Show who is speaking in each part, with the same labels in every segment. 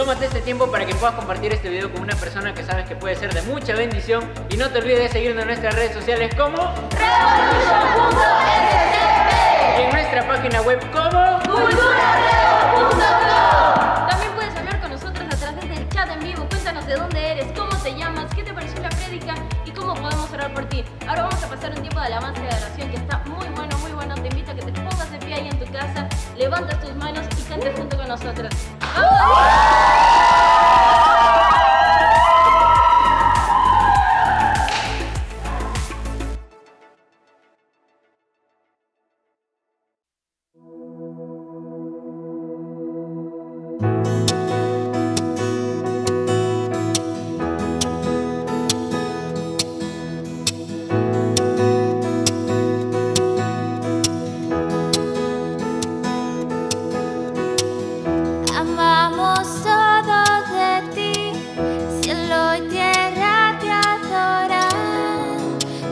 Speaker 1: Tómate este tiempo para que puedas compartir este video con una persona que sabes que puede ser de mucha bendición y no te olvides de seguirnos en nuestras redes sociales como Revolution.scp y en nuestra página web como
Speaker 2: culturareo.com. También puedes hablar con nosotros a través del chat en vivo. Cuéntanos de dónde eres, cómo te llamas, qué te pareció la prédica y cómo podemos orar por ti. Ahora vamos a pasar un tiempo de alabanza y de adoración que está muy bueno, muy bueno. Te invito a que te pongas de pie ahí en tu casa, levantes tus manos y cantes junto con nosotros. ¡Vamos!
Speaker 3: Amamos todo de ti, cielo y tierra te adoran,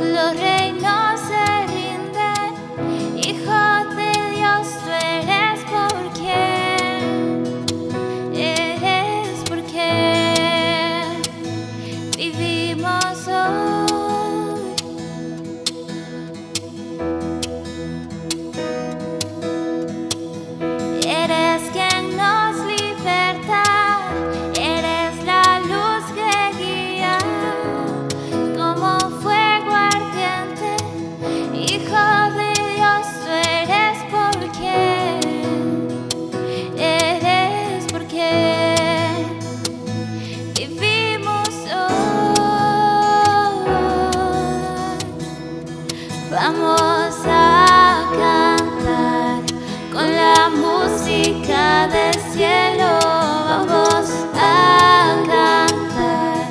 Speaker 3: los reinos se rinden, Hijo de Dios tú eres porque vivimos hoy. Eres quien nos liberta, eres la luz que guía, como fuego ardiente, Hijo de Dios tú eres porque vivimos hoy. Vamos a cantar con la música del cielo, vamos a cantar,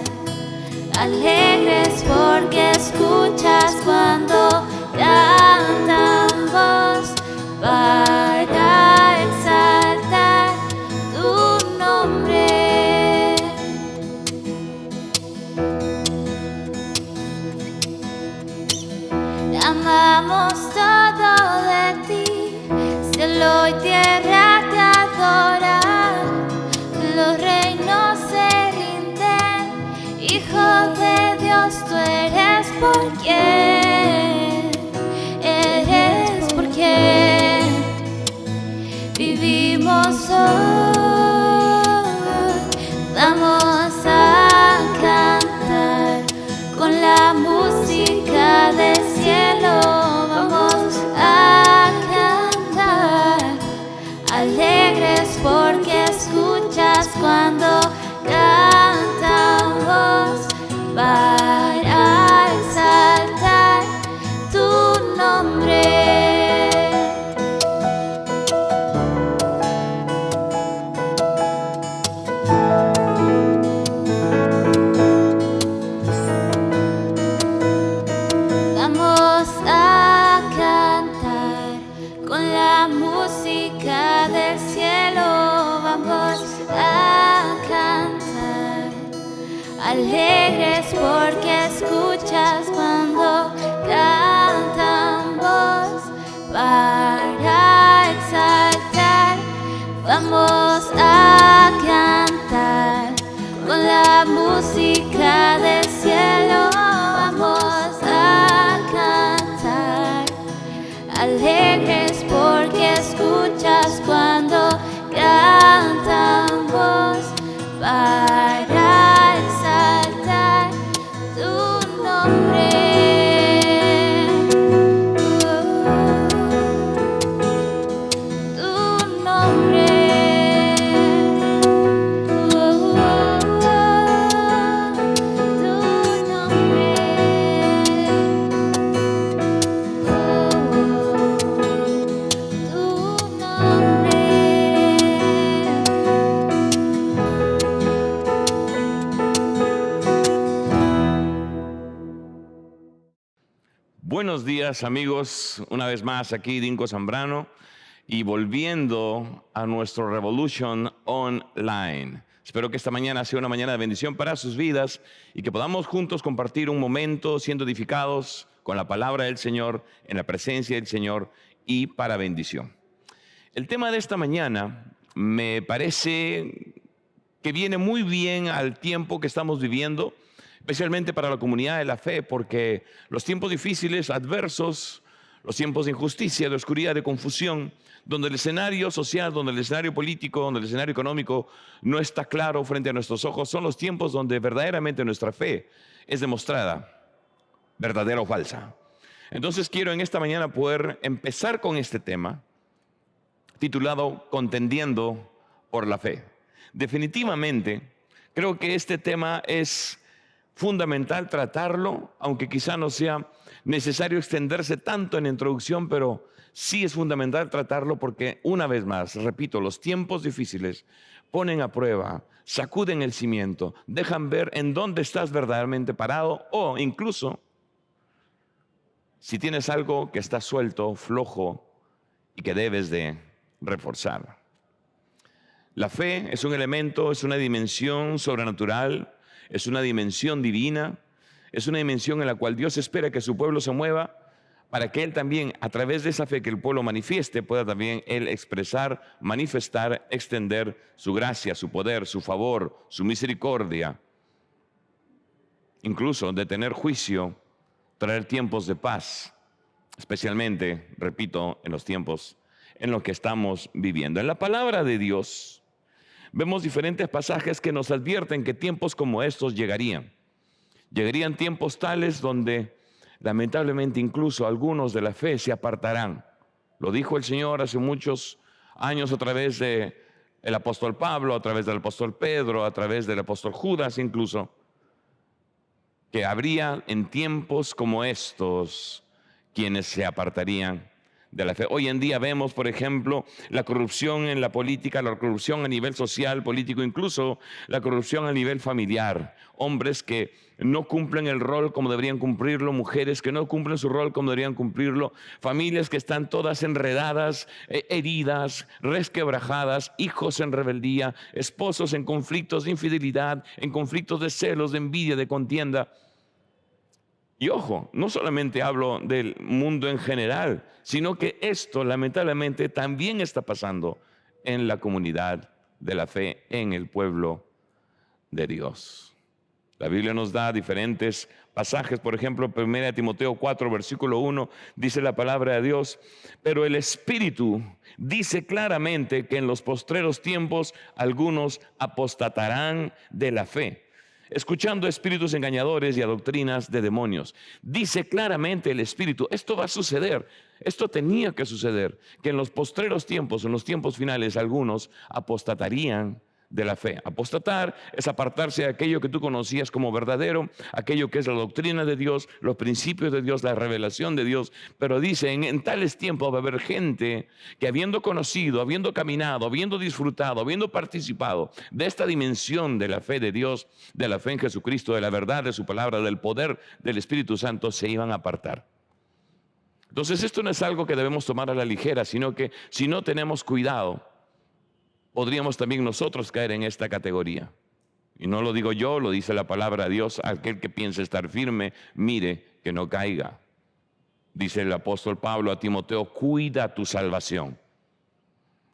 Speaker 3: alegres porque escuchas cuando cantamos para exaltar tu nombre. Amamos todo de ti, cielo y tierra te adoran, los reinos se rinden, Hijo de Dios tú eres porque vivimos hoy. Vamos a cantar con la música del cielo, vamos a cantar, alegres porque escuchas cuando cantamos para exaltar tu nombre. Vamos a cantar con la música del cielo, vamos a cantar, alegres porque escuchas cuando cantamos para exaltar. Vamos a cantar con la música del cielo, vamos a cantar, alegres porque escuchas cuando cantamos para exaltar tu nombre. Tu nombre.
Speaker 4: Buenos días amigos, una vez más aquí Dinko Zambrano y volviendo a nuestro Revolution Online. Espero que esta mañana sea una mañana de bendición para sus vidas y que podamos juntos compartir un momento siendo edificados con la palabra del Señor, en la presencia del Señor y para bendición. El tema de esta mañana me parece que viene muy bien al tiempo que estamos viviendo, especialmente para la comunidad de la fe, porque los tiempos difíciles, adversos, los tiempos de injusticia, de oscuridad, de confusión, donde el escenario social, donde el escenario político, donde el escenario económico no está claro frente a nuestros ojos, son los tiempos donde verdaderamente nuestra fe es demostrada, verdadera o falsa. Entonces quiero en esta mañana poder empezar con este tema titulado Contendiendo por la Fe. Definitivamente creo que este tema es fundamental tratarlo, aunque quizá no sea necesario extenderse tanto en la introducción, pero sí es fundamental tratarlo porque, una vez más, repito, los tiempos difíciles ponen a prueba, sacuden el cimiento, dejan ver en dónde estás verdaderamente parado o incluso si tienes algo que está suelto, flojo y que debes de reforzar. La fe es un elemento, es una dimensión sobrenatural, es una dimensión divina, es una dimensión en la cual Dios espera que su pueblo se mueva para que Él también, a través de esa fe que el pueblo manifieste, pueda también Él expresar, manifestar, extender su gracia, su poder, su favor, su misericordia. Incluso detener juicio, traer tiempos de paz, especialmente, repito, en los tiempos en los que estamos viviendo. En la palabra de Dios vemos diferentes pasajes que nos advierten que tiempos como estos llegarían. Llegarían tiempos tales donde lamentablemente incluso algunos de la fe se apartarán. Lo dijo el Señor hace muchos años a través del apóstol Pablo, a través del apóstol Pedro, a través del apóstol Judas incluso, que habría en tiempos como estos quienes se apartarían de la fe. Hoy en día vemos, por ejemplo, la corrupción en la política, la corrupción a nivel social, político, incluso la corrupción a nivel familiar. Hombres que no cumplen el rol como deberían cumplirlo, mujeres que no cumplen su rol como deberían cumplirlo, familias que están todas enredadas, heridas, resquebrajadas, hijos en rebeldía, esposos en conflictos de infidelidad, en conflictos de celos, de envidia, de contienda. Y ojo, no solamente hablo del mundo en general, sino que esto lamentablemente también está pasando en la comunidad de la fe, en el pueblo de Dios. La Biblia nos da diferentes pasajes, por ejemplo, 1 Timoteo 4, versículo 1, dice la palabra de Dios, pero el Espíritu dice claramente que en los postreros tiempos algunos apostatarán de la fe, escuchando espíritus engañadores y a doctrinas de demonios. Dice claramente el Espíritu, esto va a suceder, esto tenía que suceder, que en los postreros tiempos, en los tiempos finales, algunos apostatarían de la fe. Apostatar es apartarse de aquello que tú conocías como verdadero, aquello que es la doctrina de Dios, los principios de Dios, la revelación de Dios. Pero dice, en tales tiempos va a haber gente que habiendo conocido, habiendo caminado, habiendo disfrutado, habiendo participado de esta dimensión de la fe de Dios, de la fe en Jesucristo, de la verdad de su palabra, del poder del Espíritu Santo, se iban a apartar. Entonces esto no es algo que debemos tomar a la ligera, sino que si no tenemos cuidado, podríamos también nosotros caer en esta categoría. Y no lo digo yo, lo dice la palabra de Dios. Aquel que piense estar firme, mire que no caiga. Dice el apóstol Pablo a Timoteo, cuida tu salvación.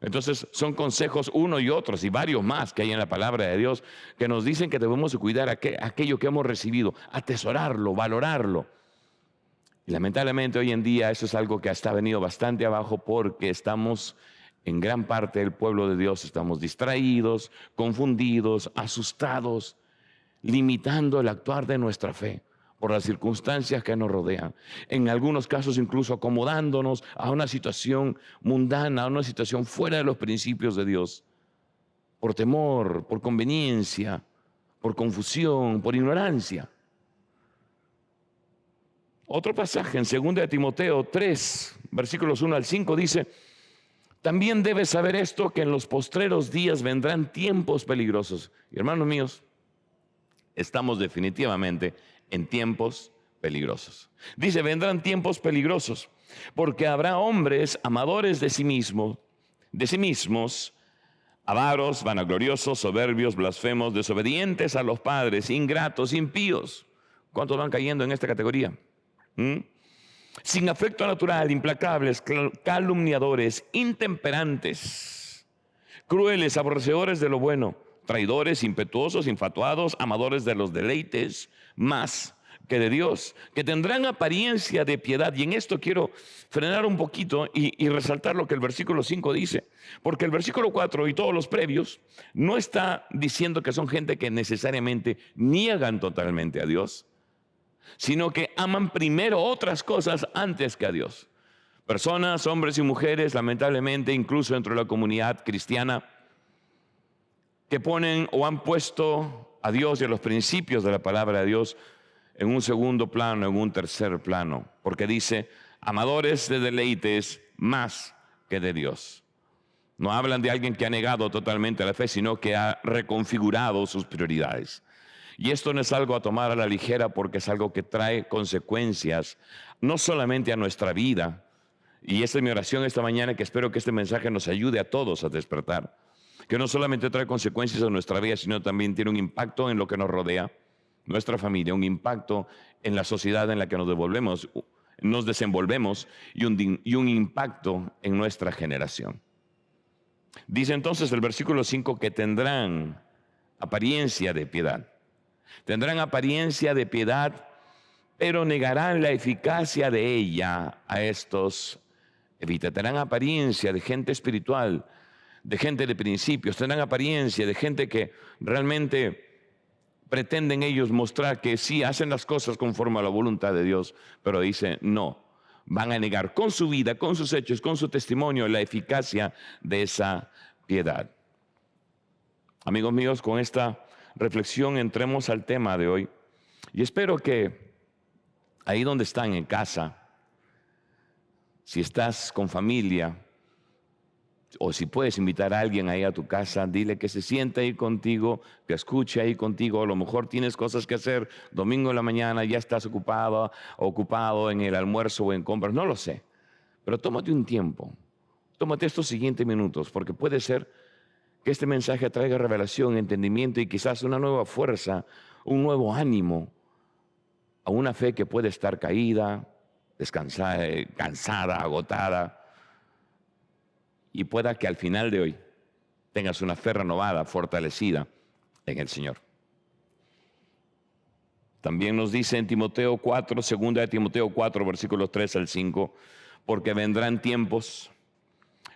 Speaker 4: Entonces son consejos uno y otros y varios más que hay en la palabra de Dios que nos dicen que debemos cuidar aquello que hemos recibido, atesorarlo, valorarlo. Y lamentablemente hoy en día eso es algo que hasta ha venido bastante abajo porque estamos... En gran parte del pueblo de Dios estamos distraídos, confundidos, asustados, limitando el actuar de nuestra fe por las circunstancias que nos rodean. En algunos casos incluso acomodándonos a una situación mundana, a una situación fuera de los principios de Dios. Por temor, por conveniencia, por confusión, por ignorancia. Otro pasaje en 2 Timoteo 3, versículos 1 al 5 dice... También debes saber esto, que en los postreros días vendrán tiempos peligrosos. Y hermanos míos, estamos definitivamente en tiempos peligrosos. Dice, vendrán tiempos peligrosos, porque habrá hombres amadores de sí mismos, avaros, vanagloriosos, soberbios, blasfemos, desobedientes a los padres, ingratos, impíos. ¿Cuántos van cayendo en esta categoría? Sin afecto natural, implacables, calumniadores, intemperantes, crueles, aborrecedores de lo bueno, traidores, impetuosos, infatuados, amadores de los deleites, más que de Dios, que tendrán apariencia de piedad. Y en esto quiero frenar un poquito y resaltar lo que el versículo 5 dice, porque el versículo 4 y todos los previos no está diciendo que son gente que necesariamente niegan totalmente a Dios, sino que aman primero otras cosas antes que a Dios. Personas, hombres y mujeres, lamentablemente, incluso dentro de la comunidad cristiana, que ponen o han puesto a Dios y a los principios de la palabra de Dios en un segundo plano, en un tercer plano, porque dice, amadores de deleites más que de Dios. No hablan de alguien que ha negado totalmente la fe, sino que ha reconfigurado sus prioridades. Y esto no es algo a tomar a la ligera, porque es algo que trae consecuencias, no solamente a nuestra vida. Y esta es mi oración esta mañana, que espero que este mensaje nos ayude a todos a despertar. Que no solamente trae consecuencias a nuestra vida, sino también tiene un impacto en lo que nos rodea, nuestra familia, un impacto en la sociedad en la que nos desenvolvemos y un impacto en nuestra generación. Dice entonces el versículo 5 que tendrán apariencia de piedad. Tendrán apariencia de piedad, pero negarán la eficacia de ella a estos evita. Tendrán apariencia de gente espiritual, de gente de principios, tendrán apariencia de gente que realmente pretenden ellos mostrar que sí hacen las cosas conforme a la voluntad de Dios, pero dice no, van a negar con su vida, con sus hechos, con su testimonio la eficacia de esa piedad. Amigos míos, con esta reflexión entremos al tema de hoy y espero que ahí donde están en casa, si estás con familia, o si puedes invitar a alguien ahí a tu casa, dile que se siente ahí contigo, que escuche ahí contigo. A lo mejor tienes cosas que hacer, domingo en la mañana ya estás ocupado en el almuerzo o en compras, no lo sé. Pero tómate un tiempo, tómate estos siguientes minutos, porque puede ser que este mensaje traiga revelación, entendimiento y quizás una nueva fuerza, un nuevo ánimo a una fe que puede estar caída, descansada, cansada, agotada. Y pueda que al final de hoy tengas una fe renovada, fortalecida en el Señor. También nos dice en Timoteo 4, segunda de Timoteo 4, versículos 3 al 5, porque vendrán tiempos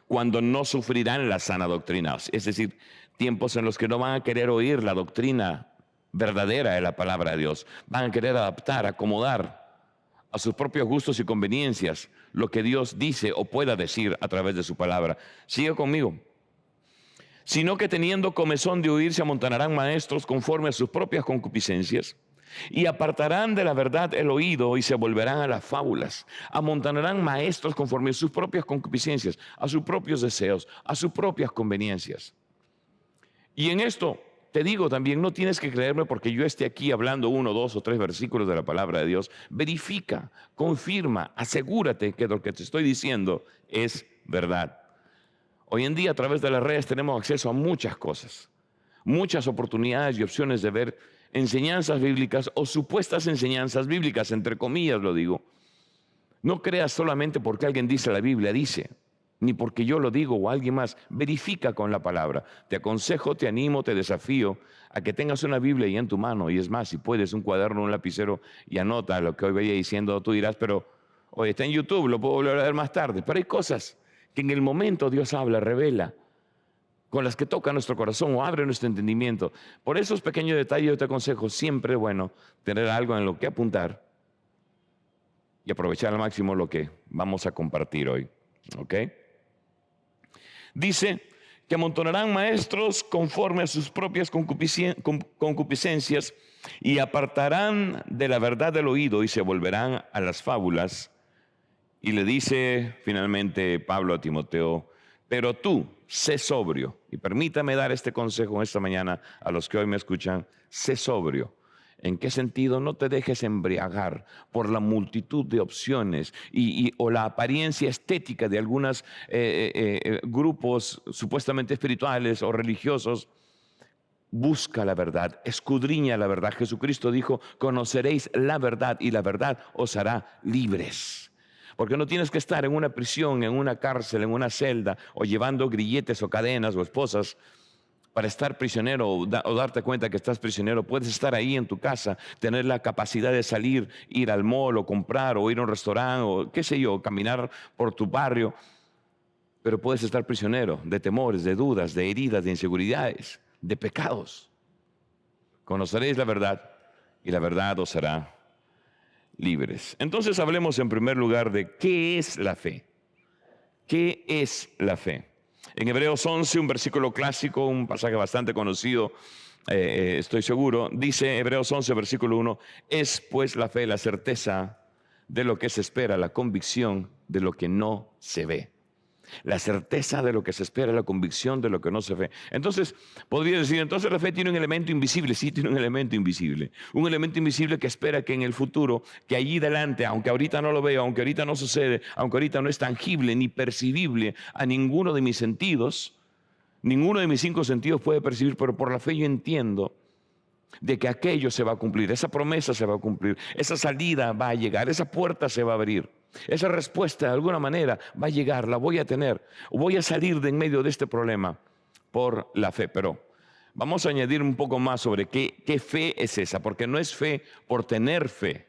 Speaker 4: cuando no sufrirán la sana doctrina. Es decir, tiempos en los que no van a querer oír la doctrina verdadera de la palabra de Dios. Van a querer adaptar, acomodar a sus propios gustos y conveniencias lo que Dios dice o pueda decir a través de su palabra. Sigue conmigo. Sino que teniendo comezón de oír, se amontonarán maestros conforme a sus propias concupiscencias y apartarán de la verdad el oído y se volverán a las fábulas. Amontonarán maestros conforme a sus propias concupiscencias, a sus propios deseos, a sus propias conveniencias. Y en esto te digo también, no tienes que creerme porque yo esté aquí hablando 1, 2 o 3 versículos de la palabra de Dios. Verifica, confirma, asegúrate que lo que te estoy diciendo es verdad. Hoy en día a través de las redes tenemos acceso a muchas cosas, muchas oportunidades y opciones de ver enseñanzas bíblicas o supuestas enseñanzas bíblicas, entre comillas lo digo. No creas solamente porque alguien dice la Biblia dice, ni porque yo lo digo o alguien más. Verifica con la palabra. Te aconsejo, te animo, te desafío a que tengas una Biblia ahí en tu mano. Y es más, si puedes, un cuaderno, un lapicero y anota lo que hoy vaya diciendo. Tú dirás, pero oye, está en YouTube, lo puedo volver a ver más tarde. Pero hay cosas que en el momento Dios habla, revela, con las que toca nuestro corazón o abre nuestro entendimiento. Por esos pequeños detalles yo te aconsejo, siempre es bueno tener algo en lo que apuntar y aprovechar al máximo lo que vamos a compartir hoy. ¿Ok? Dice que amontonarán maestros conforme a sus propias concupiscencias y apartarán de la verdad del oído y se volverán a las fábulas. Y le dice finalmente Pablo a Timoteo, pero tú, sé sobrio. Y permítame dar este consejo esta mañana a los que hoy me escuchan, sé sobrio. ¿En qué sentido? No te dejes embriagar por la multitud de opciones o la apariencia estética de algunos grupos supuestamente espirituales o religiosos. Busca la verdad, escudriña la verdad. Jesucristo dijo, conoceréis la verdad y la verdad os hará libres. Porque no tienes que estar en una prisión, en una cárcel, en una celda o llevando grilletes o cadenas o esposas para estar prisionero o darte cuenta que estás prisionero. Puedes estar ahí en tu casa, tener la capacidad de salir, ir al mall o comprar o ir a un restaurante o qué sé yo, caminar por tu barrio. Pero puedes estar prisionero de temores, de dudas, de heridas, de inseguridades, de pecados. Conoceréis la verdad y la verdad os hará libres. Entonces hablemos en primer lugar de qué es la fe. ¿Qué es la fe? En Hebreos 11, un versículo clásico, un pasaje bastante conocido, estoy seguro, dice Hebreos 11, versículo 1, es pues la fe la certeza de lo que se espera, la convicción de lo que no se ve. La certeza de lo que se espera, la convicción de lo que no se ve. Entonces, podría decir, entonces la fe tiene un elemento invisible. Sí, tiene un elemento invisible. Un elemento invisible que espera que en el futuro, que allí delante, aunque ahorita no lo veo, aunque ahorita no sucede, aunque ahorita no es tangible ni percibible a ninguno de mis sentidos, ninguno de mis 5 sentidos puede percibir, pero por la fe yo entiendo de que aquello se va a cumplir, esa promesa se va a cumplir, esa salida va a llegar, esa puerta se va a abrir. Esa respuesta de alguna manera va a llegar, la voy a tener, voy a salir de en medio de este problema por la fe. Pero vamos a añadir un poco más sobre qué fe es esa, porque no es fe por tener fe.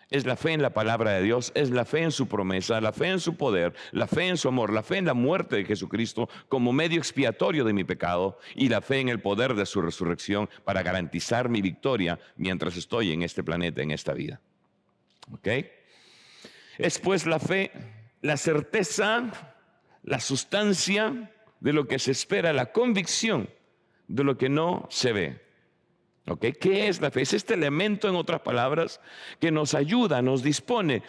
Speaker 4: Es la fe en la palabra de Dios, es la fe en su promesa, la fe en su poder, la fe en su amor, la fe en la muerte de Jesucristo como medio expiatorio de mi pecado y la fe en el poder de su resurrección para garantizar mi victoria mientras estoy en este planeta, en esta vida. ¿Ok? Es pues la fe, la certeza, la sustancia de lo que se espera, la convicción de lo que no se ve. ¿Okay? ¿Qué es la fe? Es este elemento, en otras palabras, que nos ayuda, nos dispone,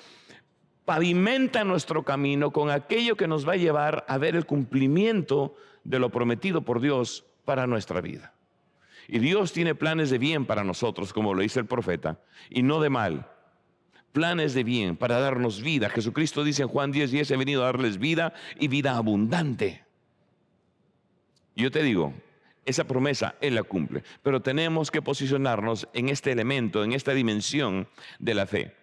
Speaker 4: pavimenta nuestro camino con aquello que nos va a llevar a ver el cumplimiento de lo prometido por Dios para nuestra vida. Y Dios tiene planes de bien para nosotros, como lo dice el profeta, y no de mal. Planes de bien para darnos vida. Jesucristo dice en Juan 10:10, he venido a darles vida y vida abundante. Yo te digo, esa promesa Él la cumple, pero tenemos que posicionarnos en este elemento, en esta dimensión de la fe.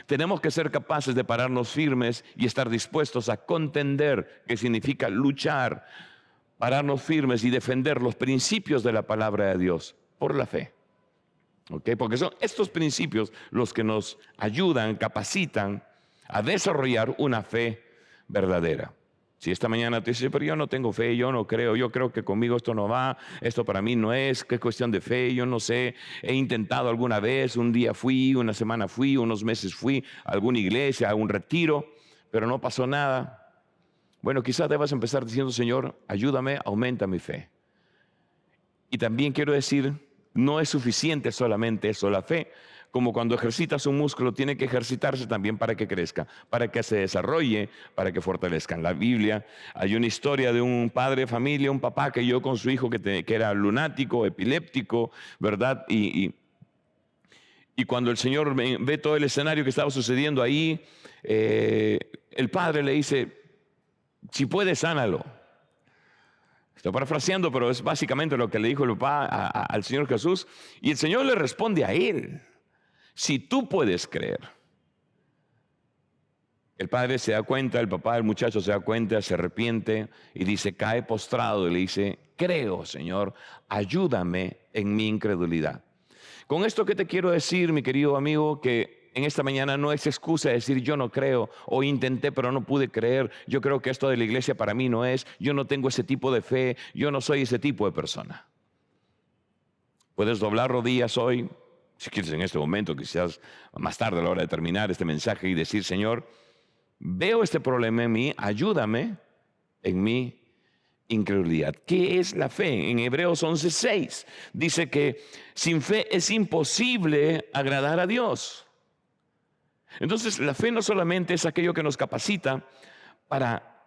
Speaker 4: Tenemos que ser capaces de pararnos firmes y estar dispuestos a contender, que significa luchar, pararnos firmes y defender los principios de la palabra de Dios por la fe. ¿Okay? Porque son estos principios los que nos ayudan, capacitan a desarrollar una fe verdadera. Si esta mañana te dices, pero yo no tengo fe, yo no creo, yo creo que conmigo esto no va, esto para mí no es, que es cuestión de fe, yo no sé, he intentado alguna vez, un día fui, una semana fui, unos meses fui a alguna iglesia, a un retiro, pero no pasó nada. Bueno, quizás debas empezar diciendo, Señor, ayúdame, aumenta mi fe. Y también quiero decir, no es suficiente solamente eso, la fe, como cuando ejercitas un músculo, tiene que ejercitarse también para que crezca, para que se desarrolle, para que fortalezca. En la Biblia hay una historia de un padre de familia, un papá que yo con su hijo que era lunático, epiléptico, ¿verdad? Y cuando el Señor ve todo el escenario que estaba sucediendo ahí, el padre le dice, si puedes, sánalo. Estoy parafraseando, pero es básicamente lo que le dijo el papá al Señor Jesús. Y el Señor le responde a él, si tú puedes creer. El padre se da cuenta, el papá del muchacho se da cuenta, se arrepiente y dice, cae postrado y le dice, creo, Señor, ayúdame en mi incredulidad. Con esto que te quiero decir, mi querido amigo, que en esta mañana no es excusa de decir yo no creo o intenté pero no pude creer, yo creo que esto de la iglesia para mí no es, yo no tengo ese tipo de fe, yo no soy ese tipo de persona. Puedes doblar rodillas hoy, si quieres en este momento, quizás más tarde a la hora de terminar este mensaje y decir, Señor, veo este problema en mí, ayúdame en mi incredulidad. ¿Qué es la fe? En Hebreos 11:6 dice que sin fe es imposible agradar a Dios. Entonces la fe no solamente es aquello que nos capacita para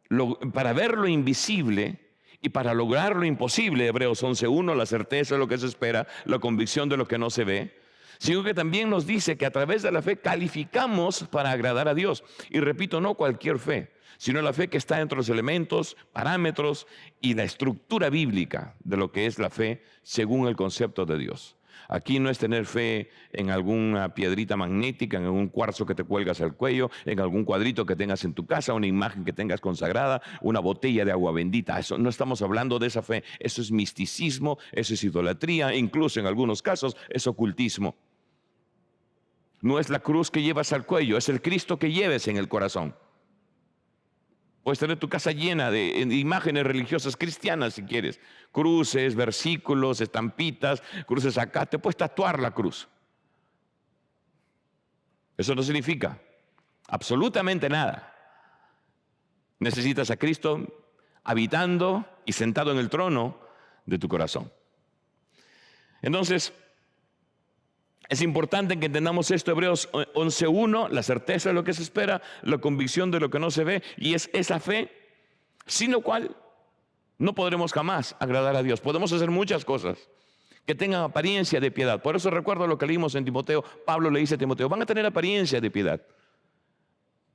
Speaker 4: ver lo invisible y para lograr lo imposible, Hebreos 11:1, la certeza de lo que se espera, la convicción de lo que no se ve, sino que también nos dice que a través de la fe calificamos para agradar a Dios. Y repito, no cualquier fe, sino la fe que está entre los elementos, parámetros y la estructura bíblica de lo que es la fe según el concepto de Dios. Aquí no es tener fe en alguna piedrita magnética, en algún cuarzo que te cuelgas al cuello, en algún cuadrito que tengas en tu casa, una imagen que tengas consagrada, una botella de agua bendita. Eso no estamos hablando de esa fe. Eso es misticismo, eso es idolatría, incluso en algunos casos es ocultismo. No es la cruz que llevas al cuello, es el Cristo que lleves en el corazón. Puedes tener tu casa llena de imágenes religiosas cristianas si quieres. Cruces, versículos, estampitas, cruces acá. Te puedes tatuar la cruz. Eso no significa absolutamente nada. Necesitas a Cristo habitando y sentado en el trono de tu corazón. Entonces, es importante que entendamos esto, Hebreos 11:1, la certeza de lo que se espera, la convicción de lo que no se ve, y es esa fe, sin lo cual no podremos jamás agradar a Dios. Podemos hacer muchas cosas que tengan apariencia de piedad. Por eso recuerdo lo que leímos en Timoteo. Pablo le dice a Timoteo, van a tener apariencia de piedad,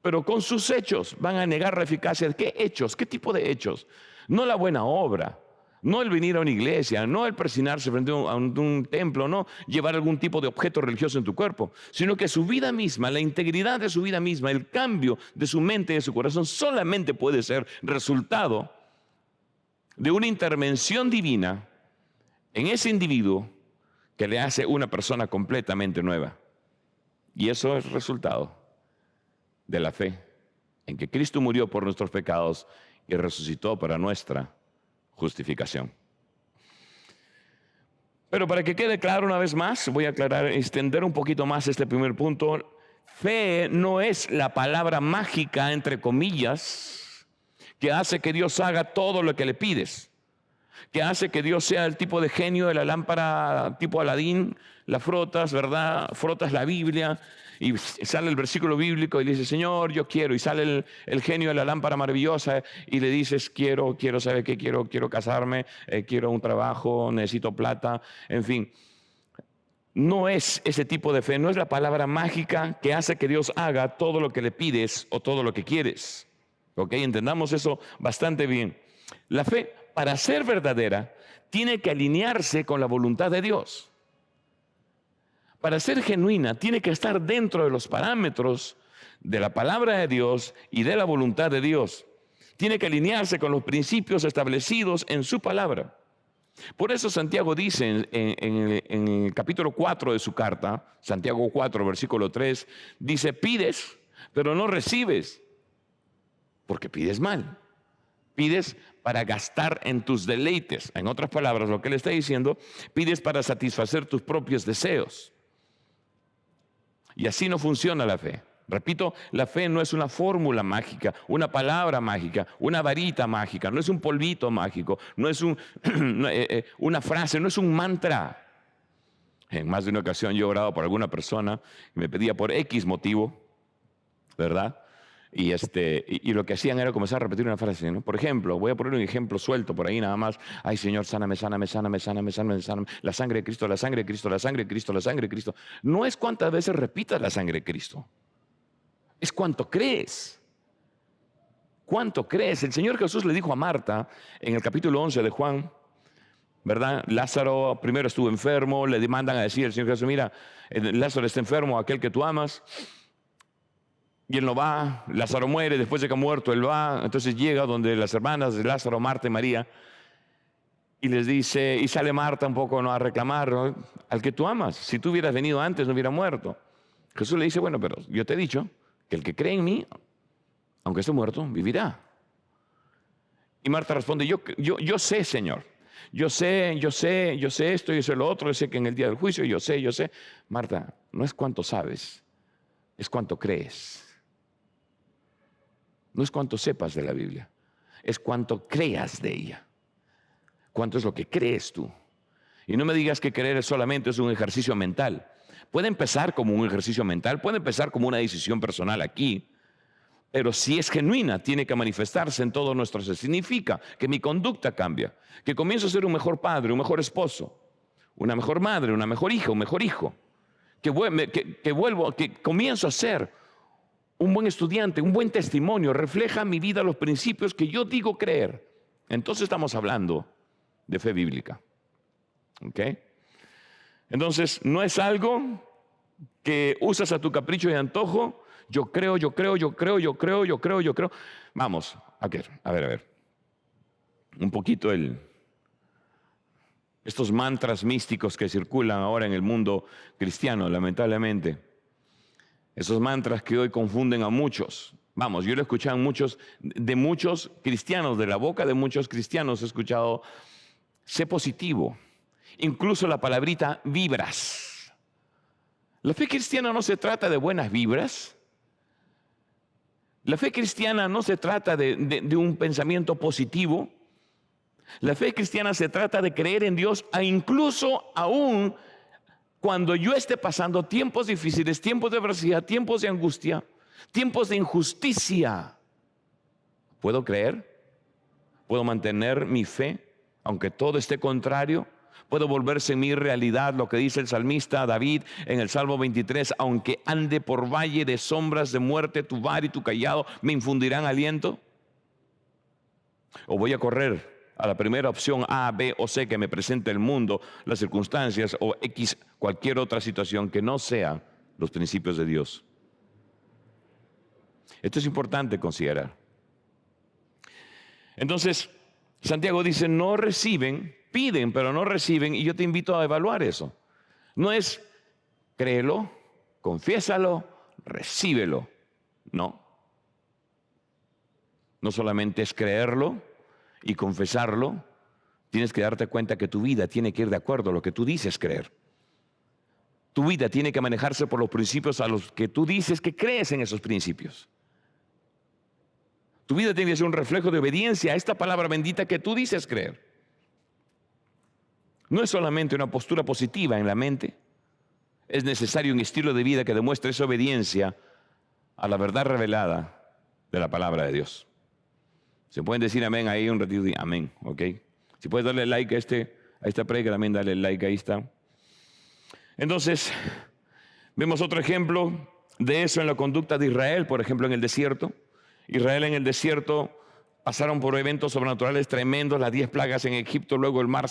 Speaker 4: pero con sus hechos van a negar la eficacia. ¿Qué hechos? ¿Qué tipo de hechos? No la buena obra. No el venir a una iglesia, no el presinarse frente a un templo, no llevar algún tipo de objeto religioso en tu cuerpo, sino que su vida misma, la integridad de su vida misma, el cambio de su mente y de su corazón solamente puede ser resultado de una intervención divina en ese individuo que le hace una persona completamente nueva. Y eso es resultado de la fe en que Cristo murió por nuestros pecados y resucitó para nuestra justificación. Pero para que quede claro una vez más, voy a extender un poquito más este primer punto. Fe no es la palabra mágica, entre comillas, que hace que Dios haga todo lo que le pides, que hace que Dios sea el tipo de genio de la lámpara tipo Aladín, la frotas, ¿verdad? Frotas la Biblia y sale el versículo bíblico y le dice, Señor, yo quiero, y sale el genio de la lámpara maravillosa y le dices, quiero, ¿sabe qué? Quiero casarme, quiero un trabajo, necesito plata, en fin. No es ese tipo de fe, no es la palabra mágica que hace que Dios haga todo lo que le pides o todo lo que quieres. ¿Ok? Entendamos eso bastante bien. La fe, para ser verdadera, tiene que alinearse con la voluntad de Dios. Para ser genuina, tiene que estar dentro de los parámetros de la palabra de Dios y de la voluntad de Dios. Tiene que alinearse con los principios establecidos en su palabra. Por eso Santiago dice en el capítulo 4 de su carta, Santiago 4, versículo 3, dice, pides, pero no recibes, porque pides mal. Pides para gastar en tus deleites. En otras palabras, lo que le está diciendo, pides para satisfacer tus propios deseos. Y así no funciona la fe. Repito, la fe no es una fórmula mágica, una palabra mágica, una varita mágica, no es un polvito mágico, no es una frase, no es un mantra. En más de una ocasión yo he orado por alguna persona y me pedía por X motivo, ¿verdad? Y lo que hacían era comenzar a repetir una frase, ¿no? Por ejemplo, voy a poner un ejemplo suelto por ahí nada más. Ay, Señor, sáname, sáname, sáname, sáname, sáname, sáname. La sangre de Cristo, la sangre de Cristo, la sangre de Cristo, la sangre de Cristo. No es cuántas veces repitas la sangre de Cristo. Es cuánto crees. ¿Cuánto crees? El Señor Jesús le dijo a Marta en el capítulo 11 de Juan, ¿verdad? Lázaro primero estuvo enfermo, le mandan a decir al Señor Jesús, mira, Lázaro está enfermo, aquel que tú amas. Y él no va, Lázaro muere, después de que ha muerto él va, entonces llega donde las hermanas de Lázaro, Marta y María, y les dice, y sale Marta un poco a reclamar, ¿no? Al que tú amas, si tú hubieras venido antes no hubiera muerto. Jesús le dice, bueno, pero yo te he dicho que el que cree en mí, aunque esté muerto, vivirá. Y Marta responde, yo sé, Señor, yo sé esto, yo sé lo otro, yo sé que en el día del juicio, yo sé. Marta, no es cuánto sabes, es cuánto crees. No es cuánto sepas de la Biblia, es cuánto creas de ella. Cuánto es lo que crees tú. Y no me digas que creer solamente es un ejercicio mental. Puede empezar como un ejercicio mental, puede empezar como una decisión personal aquí, pero si es genuina, tiene que manifestarse en todo nuestro ser. Significa que mi conducta cambia, que comienzo a ser un mejor padre, un mejor esposo, una mejor madre, una mejor hija, un mejor hijo, que comienzo a ser un buen estudiante, un buen testimonio, refleja mi vida los principios que yo digo creer. Entonces estamos hablando de fe bíblica. ¿Ok? Entonces, no es algo que usas a tu capricho y antojo. Yo creo. Vamos, a ver. Un poquito estos mantras místicos que circulan ahora en el mundo cristiano, lamentablemente. Esos mantras que hoy confunden a muchos. Vamos, yo lo he escuchado de muchos cristianos, de la boca de muchos cristianos he escuchado, sé positivo. Incluso la palabrita vibras. La fe cristiana no se trata de buenas vibras. La fe cristiana no se trata de un pensamiento positivo. La fe cristiana se trata de creer en Dios, incluso aún cuando yo esté pasando tiempos difíciles, tiempos de adversidad, tiempos de angustia, tiempos de injusticia. ¿Puedo creer? ¿Puedo mantener mi fe, aunque todo esté contrario? ¿Puedo volverse mi realidad lo que dice el salmista David en el Salmo 23? Aunque ande por valle de sombras de muerte, tu vara y tu cayado me infundirán aliento. ¿O voy a correr a la primera opción A, B o C que me presente el mundo, las circunstancias o X, cualquier otra situación que no sea los principios de Dios? Esto es importante considerar. Entonces, Santiago dice, no reciben, piden pero no reciben, y yo te invito a evaluar eso. No es créelo, confiésalo, recíbelo. No. No solamente es creerlo y confesarlo, tienes que darte cuenta que tu vida tiene que ir de acuerdo a lo que tú dices creer. Tu vida tiene que manejarse por los principios a los que tú dices que crees en esos principios. Tu vida tiene que ser un reflejo de obediencia a esta palabra bendita que tú dices creer. No es solamente una postura positiva en la mente, es necesario un estilo de vida que demuestre esa obediencia a la verdad revelada de la palabra de Dios. ¿Se pueden decir amén ahí un ratito? Amén, ok. Si puedes darle like a esta prédica, también dale like, ahí está. Entonces, vemos otro ejemplo de eso en la conducta de Israel, por ejemplo, en el desierto. Israel en el desierto pasaron por eventos sobrenaturales tremendos, las 10 plagas en Egipto, luego el mar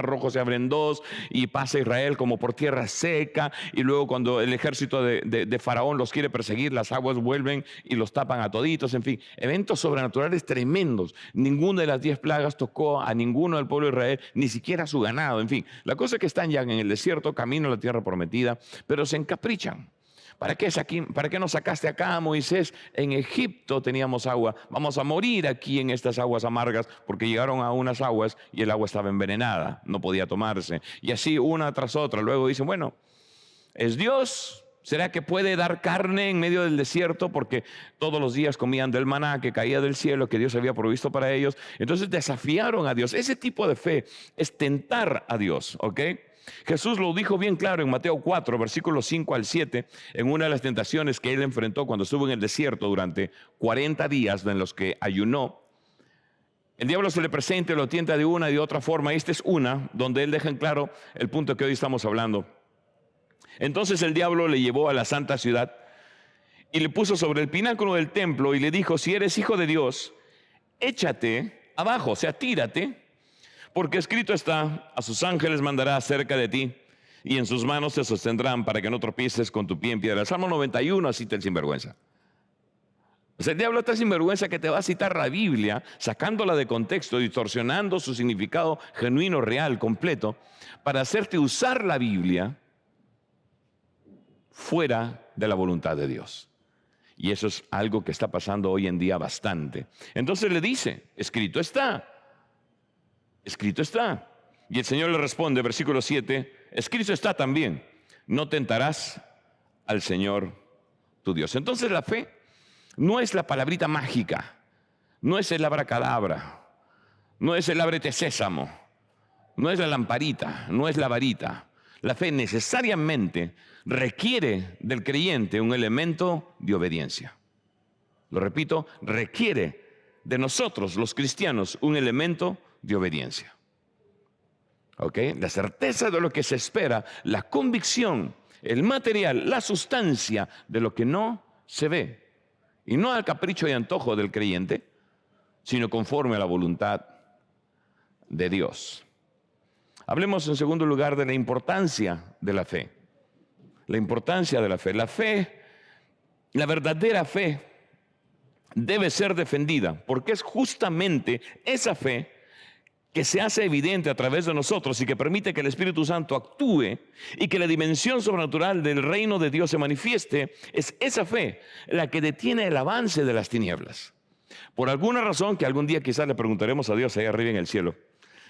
Speaker 4: Rojo se abre en dos y pasa Israel como por tierra seca, y luego cuando el ejército de Faraón los quiere perseguir, las aguas vuelven y los tapan a toditos. En fin, eventos sobrenaturales tremendos. Ninguna de las 10 plagas tocó a ninguno del pueblo de Israel, ni siquiera a su ganado. En fin, la cosa es que están ya en el desierto, camino a la tierra prometida, pero se encaprichan. ¿Para qué nos sacaste acá, Moisés? En Egipto teníamos agua. Vamos a morir aquí en estas aguas amargas, porque llegaron a unas aguas y el agua estaba envenenada, no podía tomarse. Y así una tras otra. Luego dicen, bueno, ¿es Dios? ¿Será que puede dar carne en medio del desierto? Porque todos los días comían del maná que caía del cielo, que Dios había provisto para ellos. Entonces desafiaron a Dios. Ese tipo de fe es tentar a Dios, ¿ok? Jesús lo dijo bien claro en Mateo 4, versículos 5 al 7, en una de las tentaciones que él enfrentó cuando estuvo en el desierto durante 40 días en los que ayunó. El diablo se le presenta y lo tienta de una y de otra forma. Esta es una donde él deja en claro el punto que hoy estamos hablando. Entonces el diablo le llevó a la santa ciudad y le puso sobre el pináculo del templo y le dijo, si eres hijo de Dios, échate abajo, o sea, tírate. Porque escrito está, a sus ángeles mandará acerca de ti, y en sus manos te sostendrán para que no tropieces con tu pie en piedra. El Salmo 91 cita el sinvergüenza. O sea, el diablo está sinvergüenza que te va a citar la Biblia, sacándola de contexto, distorsionando su significado genuino, real, completo, para hacerte usar la Biblia fuera de la voluntad de Dios. Y eso es algo que está pasando hoy en día bastante. Entonces le dice, escrito está. Escrito está. Y el Señor le responde, versículo 7, escrito está también, no tentarás al Señor tu Dios. Entonces la fe no es la palabrita mágica, no es el abracadabra, no es el ábrete sésamo, no es la lamparita, no es la varita. La fe necesariamente requiere del creyente un elemento de obediencia. Lo repito, requiere de nosotros los cristianos un elemento de obediencia. ¿Ok? La certeza de lo que se espera, la convicción, el material, la sustancia de lo que no se ve. Y no al capricho y antojo del creyente, sino conforme a la voluntad de Dios. Hablemos en segundo lugar de la importancia de la fe. La importancia de la fe. La fe, la verdadera fe, debe ser defendida, porque es justamente esa fe que se hace evidente a través de nosotros y que permite que el Espíritu Santo actúe y que la dimensión sobrenatural del reino de Dios se manifieste. Es esa fe la que detiene el avance de las tinieblas. Por alguna razón que algún día quizás le preguntaremos a Dios allá arriba en el cielo: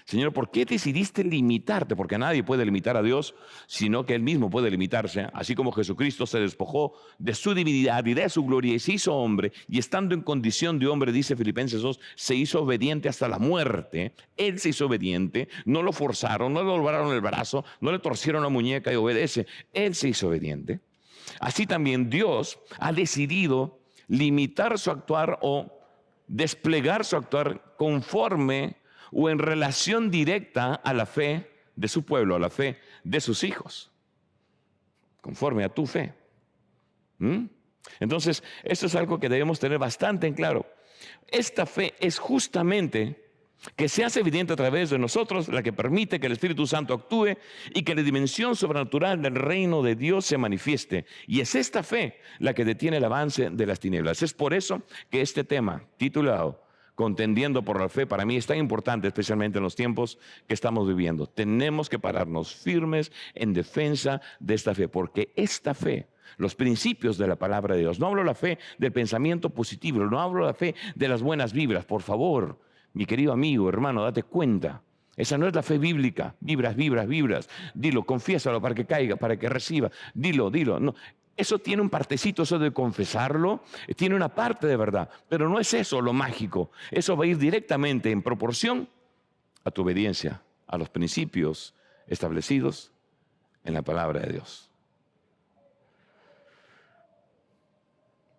Speaker 4: Señor, ¿por qué decidiste limitarte? Porque nadie puede limitar a Dios, sino que Él mismo puede limitarse. Así como Jesucristo se despojó de su divinidad y de su gloria y se hizo hombre, y estando en condición de hombre, dice Filipenses 2, se hizo obediente hasta la muerte. Él se hizo obediente, no lo forzaron, no le doblaron el brazo, no le torcieron la muñeca y obedece. Él se hizo obediente. Así también Dios ha decidido limitar su actuar o desplegar su actuar conforme o en relación directa a la fe de su pueblo, a la fe de sus hijos, conforme a tu fe. Entonces, esto es algo que debemos tener bastante en claro. Esta fe es justamente que se hace evidente a través de nosotros, la que permite que el Espíritu Santo actúe y que la dimensión sobrenatural del reino de Dios se manifieste. Y es esta fe la que detiene el avance de las tinieblas. Es por eso que este tema, titulado Contendiendo por la Fe, para mí es tan importante, especialmente en los tiempos que estamos viviendo. Tenemos que pararnos firmes en defensa de esta fe, porque esta fe, los principios de la palabra de Dios, no hablo de la fe del pensamiento positivo, no hablo de la fe de las buenas vibras. Por favor, mi querido amigo, hermano, date cuenta. Esa no es la fe bíblica. Vibras, vibras, vibras. Dilo, confiésalo para que caiga, para que reciba. Dilo. No. Eso tiene un partecito, eso de confesarlo, tiene una parte de verdad, pero no es eso lo mágico. Eso va a ir directamente en proporción a tu obediencia, a los principios establecidos en la palabra de Dios.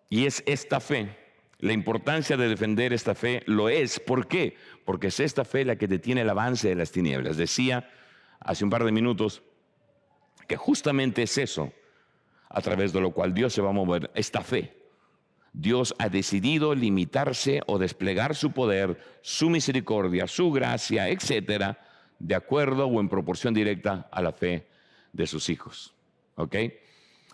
Speaker 4: Y es esta fe, la importancia de defender esta fe lo es. ¿Por qué? Porque es esta fe la que detiene el avance de las tinieblas. Decía hace un par de minutos que justamente es eso a través de lo cual Dios se va a mover, esta fe. Dios ha decidido limitarse o desplegar su poder, su misericordia, su gracia, etcétera, de acuerdo o en proporción directa a la fe de sus hijos. ¿Ok?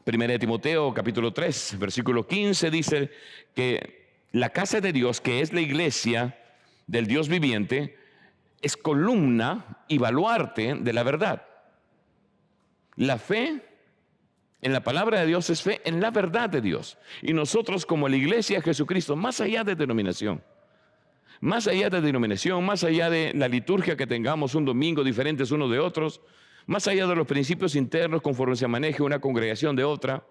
Speaker 4: Primera de Timoteo, capítulo 3, versículo 15, dice que la casa de Dios, que es la iglesia del Dios viviente, es columna y baluarte de la verdad. La fe en la palabra de Dios es fe en la verdad de Dios. Y nosotros, como la iglesia de Jesucristo, más allá de denominación, más allá de la liturgia que tengamos un domingo diferentes unos de otros, más allá de los principios internos conforme se maneje una congregación de otra,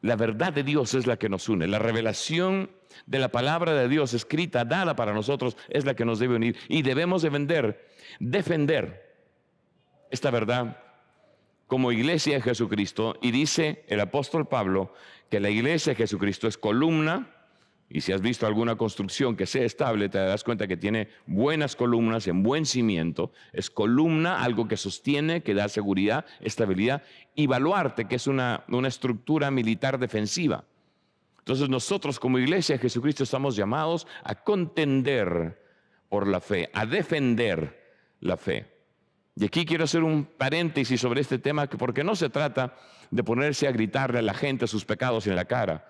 Speaker 4: la verdad de Dios es la que nos une. La revelación de la palabra de Dios escrita, dada para nosotros, es la que nos debe unir. Y debemos defender esta verdad como iglesia de Jesucristo. Y dice el apóstol Pablo que la iglesia de Jesucristo es columna. Y si has visto alguna construcción que sea estable, te das cuenta que tiene buenas columnas en buen cimiento. Es columna, algo que sostiene, que da seguridad, estabilidad. Y baluarte, que es una estructura militar defensiva. Entonces nosotros como iglesia de Jesucristo estamos llamados a contender por la fe, a defender la fe. Y aquí quiero hacer un paréntesis sobre este tema, porque no se trata de ponerse a gritarle a la gente sus pecados en la cara.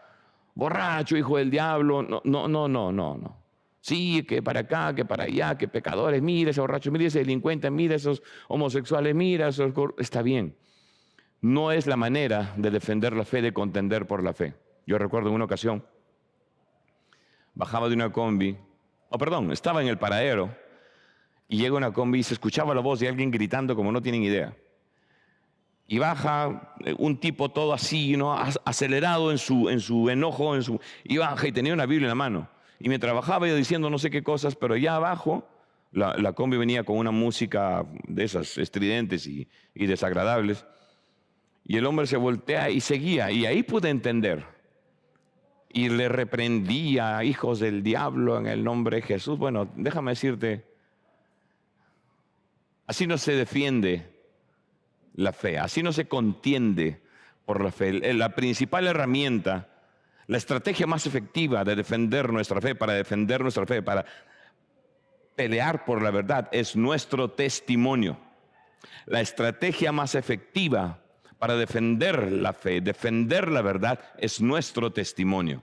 Speaker 4: Borracho, hijo del diablo, no. Sí, que para acá, que para allá, que pecadores, mira ese borracho, mira ese delincuente, mira esos homosexuales, mira esos... Está bien. No es la manera de defender la fe, de contender por la fe. Yo recuerdo en una ocasión, bajaba de una combi, estaba en el paradero, y llega una combi y se escuchaba la voz de alguien gritando como no tienen idea. Y baja un tipo todo así, ¿no? Acelerado en su enojo, y baja y tenía una Biblia en la mano. Y me trabajaba yo diciendo no sé qué cosas, pero ya abajo la combi venía con una música de esas estridentes y desagradables. Y el hombre se voltea y seguía, y ahí pude entender. Y le reprendía, hijos del diablo, en el nombre de Jesús. Bueno, déjame decirte, así no se defiende la fe, así no se contiende por la fe. La principal herramienta, la estrategia más efectiva de defender nuestra fe, para pelear por la verdad es nuestro testimonio. La estrategia más efectiva para defender la fe, defender la verdad, es nuestro testimonio.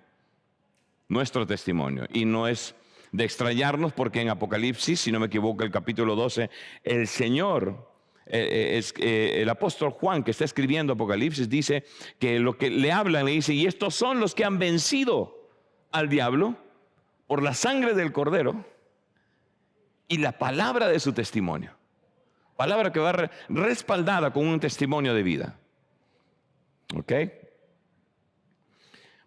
Speaker 4: Nuestro testimonio. Y no es de extrañarnos porque en Apocalipsis, si no me equivoco, el capítulo 12, el Señor, el apóstol Juan, que está escribiendo Apocalipsis, dice que lo que le hablan, le dice, y estos son los que han vencido al diablo por la sangre del Cordero y la palabra de su testimonio. Palabra que va respaldada con un testimonio de vida. ¿Ok?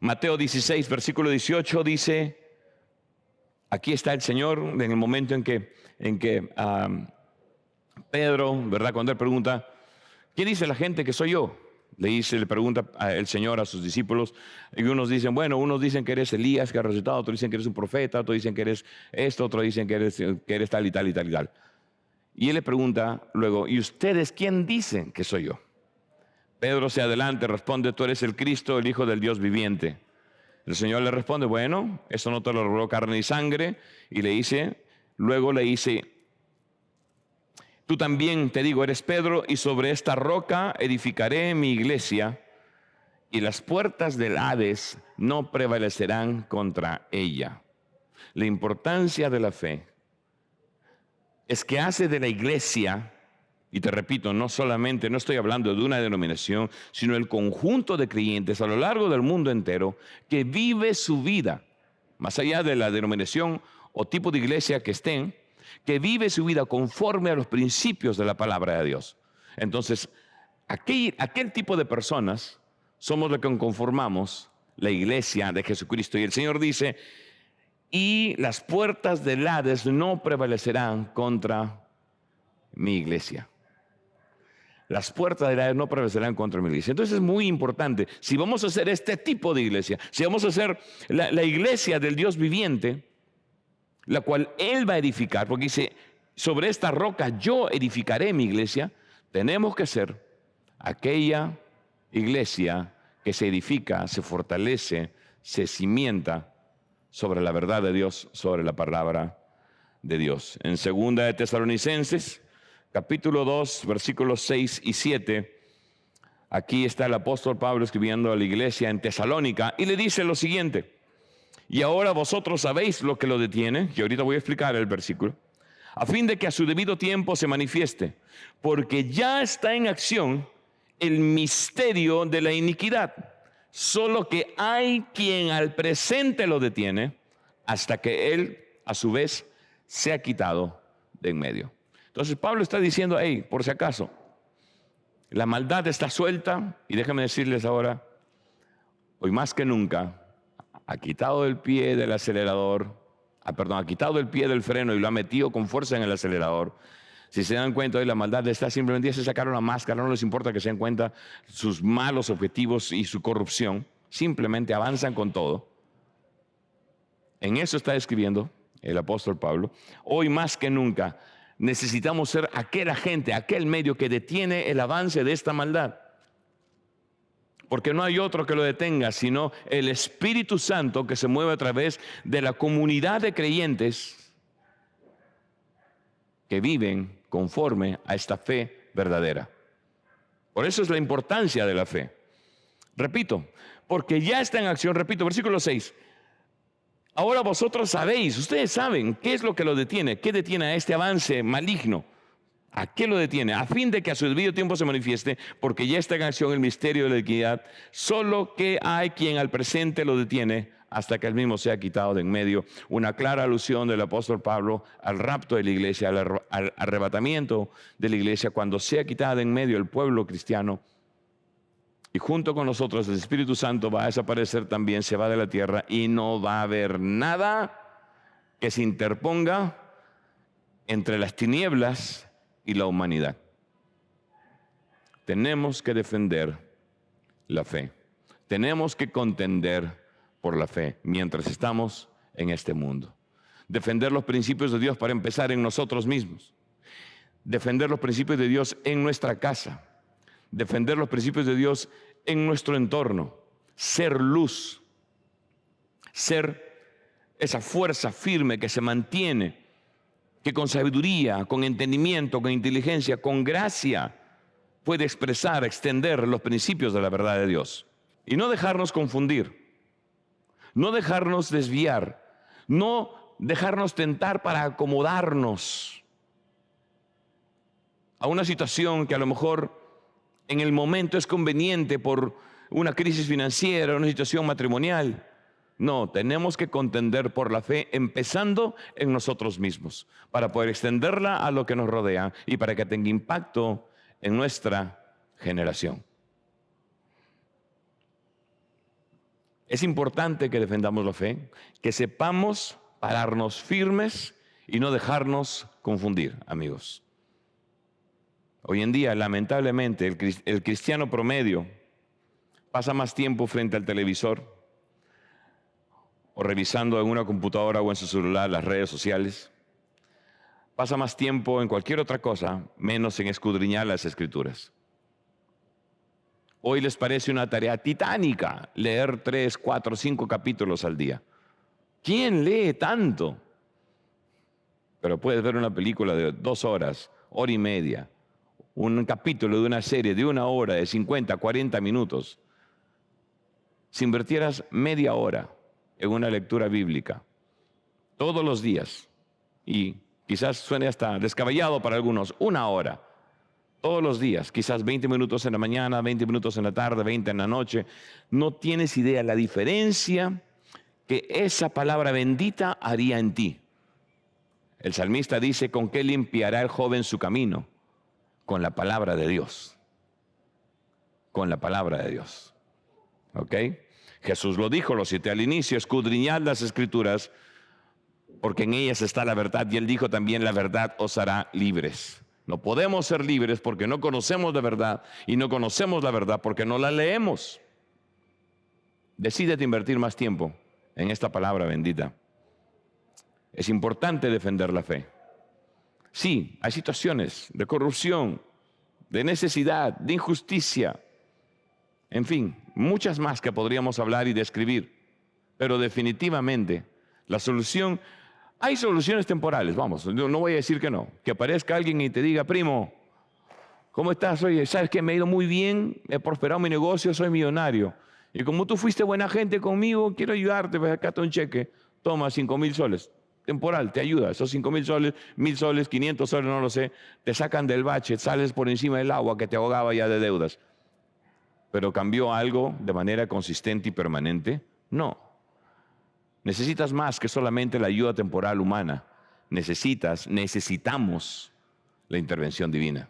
Speaker 4: Mateo 16, versículo 18 dice, aquí está el Señor en el momento en que Pedro, ¿verdad? Cuando él pregunta, ¿qué dice la gente que soy yo? Le pregunta el Señor a sus discípulos, y unos dicen, bueno, unos dicen que eres Elías que ha resucitado, otros dicen que eres un profeta, otros dicen que eres esto, otros dicen que eres tal y tal y tal y tal. Y él le pregunta luego, ¿y ustedes quién dicen que soy yo? Pedro se adelanta y responde, tú eres el Cristo, el Hijo del Dios viviente. El Señor le responde, bueno, eso no te lo reveló carne y sangre. Y luego le dice, tú también, te digo, eres Pedro, y sobre esta roca edificaré mi iglesia, y las puertas del Hades no prevalecerán contra ella. La importancia de la fe es que hace de la iglesia, y te repito, no estoy hablando de una denominación, sino el conjunto de creyentes a lo largo del mundo entero que vive su vida, más allá de la denominación o tipo de iglesia que estén, que vive su vida conforme a los principios de la palabra de Dios. Entonces, aquel tipo de personas somos los que conformamos la iglesia de Jesucristo. Y el Señor dice, y las puertas del Hades no prevalecerán contra mi iglesia. Las puertas del Hades no prevalecerán contra mi iglesia. Entonces es muy importante, si vamos a hacer este tipo de iglesia, si vamos a hacer la iglesia del Dios viviente, la cual Él va a edificar, porque dice, sobre esta roca yo edificaré mi iglesia, tenemos que ser aquella iglesia que se edifica, se fortalece, se cimienta sobre la verdad de Dios, sobre la palabra de Dios. En 2 de Tesalonicenses, capítulo 2, versículos 6 y 7, aquí está el apóstol Pablo escribiendo a la iglesia en Tesalónica y le dice lo siguiente, y ahora vosotros sabéis lo que lo detiene, que ahorita voy a explicar el versículo, a fin de que a su debido tiempo se manifieste, porque ya está en acción el misterio de la iniquidad, solo que hay quien al presente lo detiene hasta que él a su vez se ha quitado de en medio. Entonces Pablo está diciendo, hey, por si acaso, la maldad está suelta, y déjenme decirles ahora, hoy más que nunca, ha quitado el pie del acelerador, ha quitado el pie del freno y lo ha metido con fuerza en el acelerador. Si se dan cuenta, hoy la maldad está simplemente, ya se sacaron la máscara, no les importa que se den cuenta sus malos objetivos y su corrupción, simplemente avanzan con todo. En eso está escribiendo el apóstol Pablo. Hoy más que nunca necesitamos ser aquel agente, aquel medio que detiene el avance de esta maldad. Porque no hay otro que lo detenga, sino el Espíritu Santo que se mueve a través de la comunidad de creyentes que viven conforme a esta fe verdadera. Por eso es la importancia de la fe. Repito, porque ya está en acción, repito, versículo 6. Ahora vosotros sabéis, ustedes saben qué es lo que lo detiene, qué detiene a este avance maligno. ¿A qué lo detiene? A fin de que a su debido tiempo se manifieste, porque ya está en acción el misterio de la iniquidad, solo que hay quien al presente lo detiene hasta que él mismo sea quitado de en medio. Una clara alusión del apóstol Pablo al rapto de la iglesia, al arrebatamiento de la iglesia, cuando sea quitada de en medio el pueblo cristiano. Y junto con nosotros el Espíritu Santo va a desaparecer también, se va de la tierra y no va a haber nada que se interponga entre las tinieblas y la humanidad. Tenemos que defender la fe. Tenemos que contender por la fe mientras estamos en este mundo. Defender los principios de Dios para empezar en nosotros mismos. Defender los principios de Dios en nuestra casa. Defender los principios de Dios en nuestro entorno. Ser luz. Ser esa fuerza firme que se mantiene que con sabiduría, con entendimiento, con inteligencia, con gracia, puede expresar, extender los principios de la verdad de Dios. Y no dejarnos confundir, no dejarnos desviar, no dejarnos tentar para acomodarnos a una situación que a lo mejor en el momento es conveniente por una crisis financiera, una situación matrimonial. No, tenemos que contender por la fe, empezando en nosotros mismos, para poder extenderla a lo que nos rodea y para que tenga impacto en nuestra generación. Es importante que defendamos la fe, que sepamos pararnos firmes y no dejarnos confundir, amigos. Hoy en día, lamentablemente, el cristiano promedio pasa más tiempo frente al televisor o revisando en una computadora o en su celular las redes sociales. Pasa más tiempo en cualquier otra cosa, menos en escudriñar las Escrituras. Hoy les parece una tarea titánica leer 3, 4, 5 capítulos al día. ¿Quién lee tanto? Pero puedes ver una película de 2 horas, hora y media, un capítulo de una serie de 1 hora, de 50, 40 minutos. Si invirtieras media hora en una lectura bíblica, todos los días, y quizás suene hasta descabellado para algunos, 1 hora, todos los días, quizás 20 minutos en la mañana, 20 minutos en la tarde, 20 en la noche, no tienes idea la diferencia que esa palabra bendita haría en ti. El salmista dice, ¿con qué limpiará el joven su camino? Con la palabra de Dios. Con la palabra de Dios. ¿Ok? Jesús lo dijo, lo cité al inicio, escudriñad las Escrituras, porque en ellas está la verdad. Y él dijo también, la verdad os hará libres. No podemos ser libres porque no conocemos la verdad, y no conocemos la verdad porque no la leemos. Decídete invertir más tiempo en esta palabra bendita. Es importante defender la fe. Sí, hay situaciones de corrupción, de necesidad, de injusticia, en fin, muchas más que podríamos hablar y describir, pero definitivamente la solución, hay soluciones temporales, vamos, no voy a decir que no, que aparezca alguien y te diga, primo, ¿cómo estás? Oye, ¿sabes que me ha ido muy bien? He prosperado mi negocio, soy millonario, y como tú fuiste buena gente conmigo, quiero ayudarte, pues acá está un cheque, toma 5,000 soles. Temporal, te ayuda, esos 5,000 soles, 1,000 soles, 500 soles, no lo sé, te sacan del bache, sales por encima del agua que te ahogaba ya de deudas. ¿Pero cambió algo de manera consistente y permanente? No. Necesitas más que solamente la ayuda temporal humana. Necesitamos la intervención divina.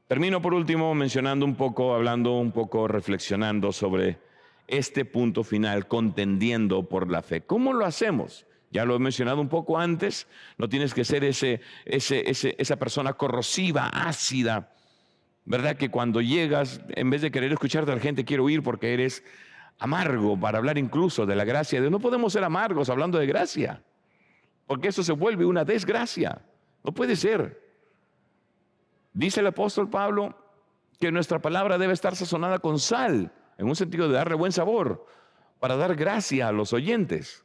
Speaker 4: Termino por último mencionando un poco, hablando un poco, reflexionando sobre este punto final, contendiendo por la fe. ¿Cómo lo hacemos? Ya lo he mencionado un poco antes. No tienes que ser esa persona corrosiva, ácida, ¿verdad? Que cuando llegas, en vez de querer escucharte a la gente, quiero oír porque eres amargo para hablar incluso de la gracia de Dios. No podemos ser amargos hablando de gracia, porque eso se vuelve una desgracia. No puede ser. Dice el apóstol Pablo que nuestra palabra debe estar sazonada con sal, en un sentido de darle buen sabor, para dar gracia a los oyentes.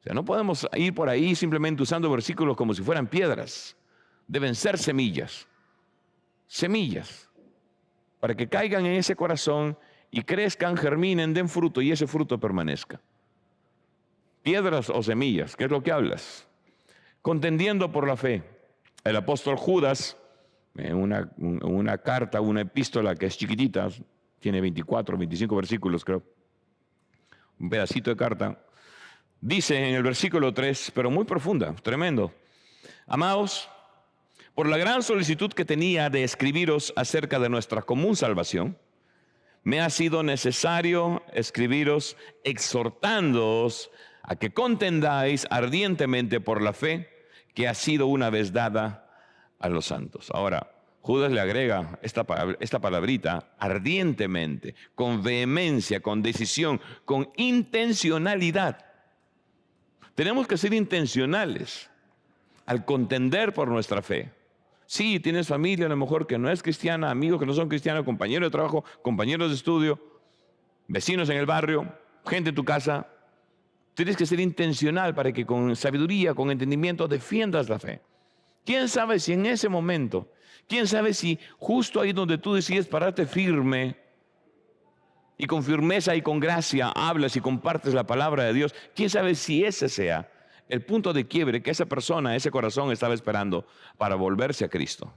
Speaker 4: O sea, no podemos ir por ahí simplemente usando versículos como si fueran piedras. Deben ser semillas. Semillas. Para que caigan en ese corazón y crezcan, germinen, den fruto y ese fruto permanezca. Piedras o semillas, ¿qué es lo que hablas? Contendiendo por la fe. El apóstol Judas, en una carta, una epístola que es chiquitita, tiene 24, 25 versículos creo, un pedacito de carta, dice en el versículo 3, pero muy profunda, tremendo: amados, por la gran solicitud que tenía de escribiros acerca de nuestra común salvación, me ha sido necesario escribiros exhortándoos a que contendáis ardientemente por la fe que ha sido una vez dada a los santos. Ahora, Judas le agrega esta palabrita, ardientemente, con vehemencia, con decisión, con intencionalidad. Tenemos que ser intencionales al contender por nuestra fe. Sí, tienes familia a lo mejor que no es cristiana, amigos que no son cristianos, compañeros de trabajo, compañeros de estudio, vecinos en el barrio, gente en tu casa. Tienes que ser intencional para que con sabiduría, con entendimiento, defiendas la fe. ¿Quién sabe si en ese momento, quién sabe si justo ahí donde tú decides pararte firme y con firmeza y con gracia hablas y compartes la palabra de Dios, quién sabe si ese sea el punto de quiebre que esa persona, ese corazón estaba esperando para volverse a Cristo?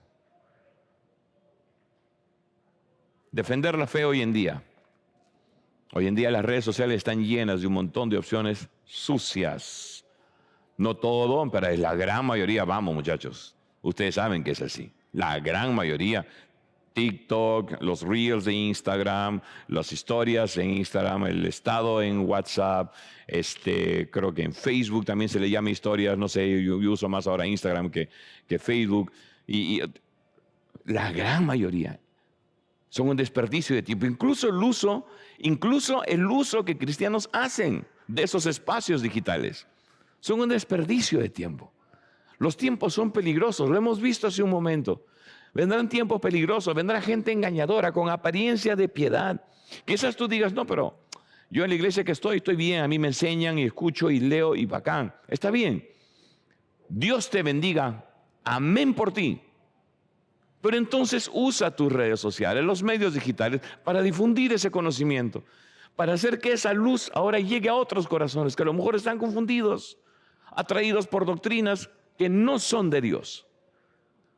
Speaker 4: Defender la fe hoy en día. Hoy en día las redes sociales están llenas de un montón de opciones sucias. No todo, pero la gran mayoría, vamos muchachos, ustedes saben que es así. La gran mayoría, TikTok, los Reels de Instagram, las historias en Instagram, el estado en WhatsApp, creo que en Facebook también se le llama historias, no sé, yo uso más ahora Instagram que Facebook. Y la gran mayoría son un desperdicio de tiempo. Incluso el uso que cristianos hacen de esos espacios digitales son un desperdicio de tiempo. Los tiempos son peligrosos, lo hemos visto hace un momento. Vendrán tiempos peligrosos, vendrá gente engañadora con apariencia de piedad. Quizás tú digas, no, pero yo en la iglesia que estoy bien, a mí me enseñan y escucho y leo y bacán. Está bien. Dios te bendiga. Amén por ti. Pero entonces usa tus redes sociales, los medios digitales, para difundir ese conocimiento, para hacer que esa luz ahora llegue a otros corazones que a lo mejor están confundidos, atraídos por doctrinas que no son de Dios,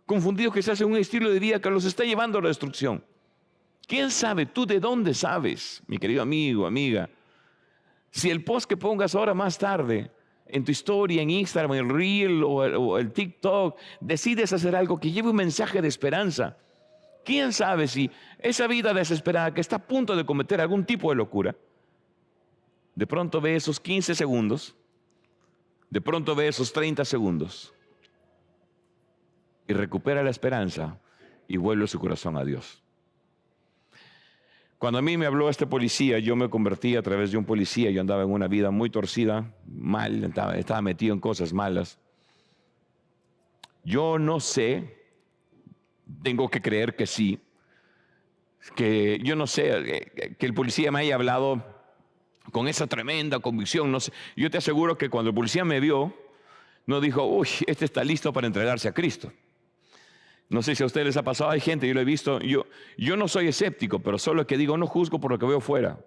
Speaker 4: confundidos quizás en un estilo de vida que los está llevando a la destrucción. ¿Quién sabe? ¿Tú de dónde sabes, mi querido amigo, amiga? Si el post que pongas ahora más tarde en tu historia, en Instagram, el Reel o el TikTok, decides hacer algo que lleve un mensaje de esperanza. ¿Quién sabe si esa vida desesperada que está a punto de cometer algún tipo de locura, de pronto ve esos 15 segundos, de pronto ve esos 30 segundos y recupera la esperanza y vuelve su corazón a Dios? Cuando a mí me habló este policía, yo me convertí a través de un policía. Yo andaba en una vida muy torcida, mal, estaba metido en cosas malas. Yo no sé, tengo que creer que sí, que yo no sé, que el policía me haya hablado con esa tremenda convicción. No sé. Yo te aseguro que cuando el policía me vio, no dijo, uy, este está listo para entregarse a Cristo. No sé si a ustedes les ha pasado, hay gente, yo lo he visto, yo no soy escéptico, pero solo que digo, no juzgo por lo que veo fuera.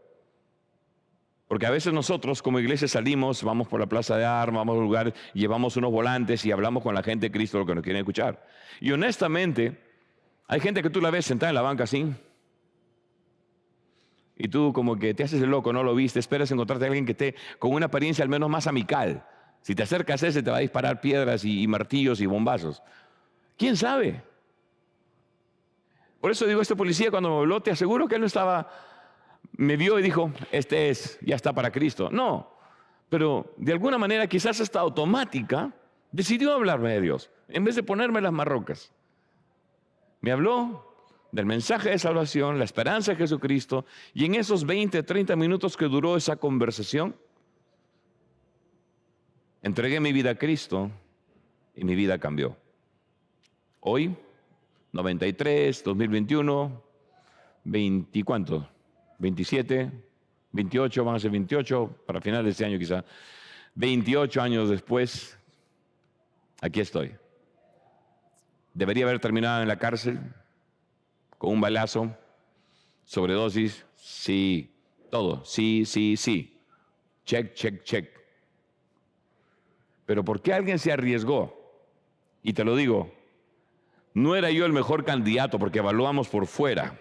Speaker 4: Porque a veces nosotros como iglesia salimos, vamos por la plaza de armas, vamos a un lugar, llevamos unos volantes y hablamos con la gente de Cristo lo que nos quieren escuchar. Y honestamente, hay gente que tú la ves sentada en la banca así, y tú como que te haces el loco, no lo viste, esperas encontrarte a alguien que esté con una apariencia al menos más amical. Si te acercas a ese te va a disparar piedras y martillos y bombazos. ¿Quién sabe? Por eso digo, este policía cuando me habló, te aseguro que él no estaba, me vio y dijo, ya está para Cristo. No, pero de alguna manera quizás esta automática decidió hablarme de Dios, en vez de ponerme las marrocas. Me habló del mensaje de salvación, la esperanza de Jesucristo, y en esos 20, 30 minutos que duró esa conversación, entregué mi vida a Cristo y mi vida cambió. Hoy, 93, 2021, 20, ¿cuánto? 27, 28, van a ser 28, para finales de este año quizá. 28 años después, aquí estoy. Debería haber terminado en la cárcel, con un balazo, sobredosis, sí, todo, sí. Check, check, check. Pero ¿por qué alguien se arriesgó? Y te lo digo, no era yo el mejor candidato porque evaluamos por fuera,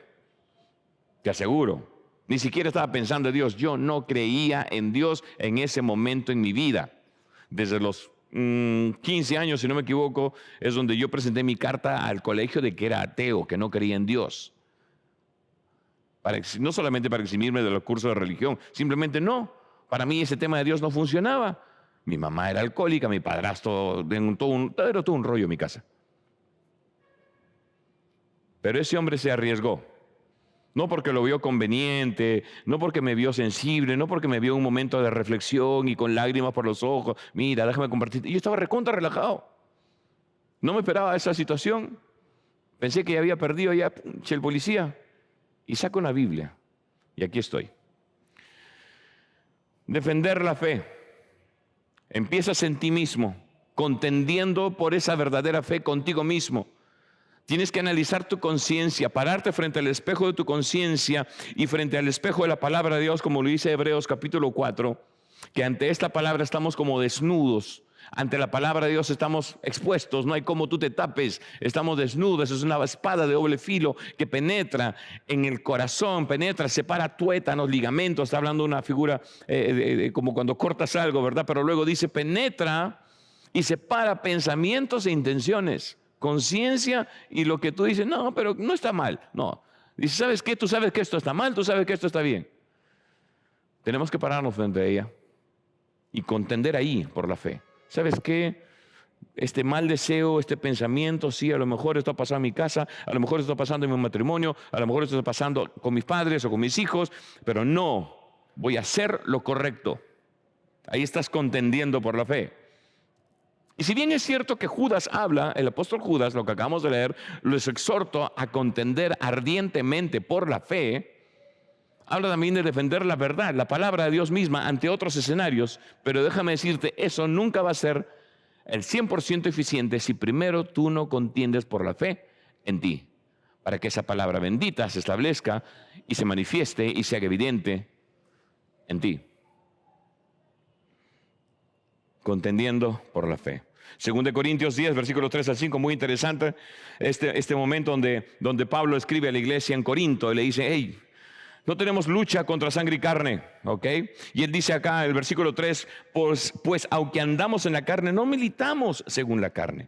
Speaker 4: te aseguro. Ni siquiera estaba pensando en Dios. Yo no creía en Dios en ese momento en mi vida. Desde los 15 años, si no me equivoco, es donde yo presenté mi carta al colegio de que era ateo, que no creía en Dios. No solamente para eximirme de los cursos de religión, simplemente no. Para mí ese tema de Dios no funcionaba. Mi mamá era alcohólica, mi padrastro, era todo un rollo en mi casa. Pero ese hombre se arriesgó. No porque lo vio conveniente, no porque me vio sensible, no porque me vio en un momento de reflexión y con lágrimas por los ojos. Mira, déjame compartir. Yo estaba recontra relajado. No me esperaba esa situación. Pensé que ya había perdido ya el policía. Y saco una Biblia. Y aquí estoy. Defender la fe. Empiezas en ti mismo, contendiendo por esa verdadera fe contigo mismo. Tienes que analizar tu conciencia, pararte frente al espejo de tu conciencia y frente al espejo de la palabra de Dios, como lo dice Hebreos capítulo 4, que ante esta palabra estamos como desnudos. Ante la palabra de Dios estamos expuestos, no hay como tú te tapes, estamos desnudos. Es una espada de doble filo que penetra en el corazón, penetra, separa tuétanos, ligamentos. Está hablando de una figura como cuando cortas algo, ¿verdad? Pero luego dice penetra y separa pensamientos e intenciones, conciencia y lo que tú dices, no, pero no está mal. No, dice, ¿sabes qué? Tú sabes que esto está mal, tú sabes que esto está bien. Tenemos que pararnos frente a ella y contender ahí por la fe. ¿Sabes qué? Este mal deseo, este pensamiento, sí, a lo mejor esto ha pasado en mi casa, a lo mejor esto está pasando en mi matrimonio, a lo mejor esto está pasando con mis padres o con mis hijos, pero no, voy a hacer lo correcto. Ahí estás contendiendo por la fe. Y si bien es cierto que Judas habla, el apóstol Judas, lo que acabamos de leer, los exhorto a contender ardientemente por la fe. Habla también de defender la verdad, la palabra de Dios misma ante otros escenarios, pero déjame decirte, eso nunca va a ser el 100% eficiente si primero tú no contiendes por la fe en ti, para que esa palabra bendita se establezca y se manifieste y se haga evidente en ti. Contendiendo por la fe. 2 Corintios 10, versículos 3 al 5, muy interesante este momento donde Pablo escribe a la iglesia en Corinto y le dice, hey, no tenemos lucha contra sangre y carne, ¿ok? Y él dice acá, el versículo 3, pues aunque andamos en la carne, no militamos según la carne.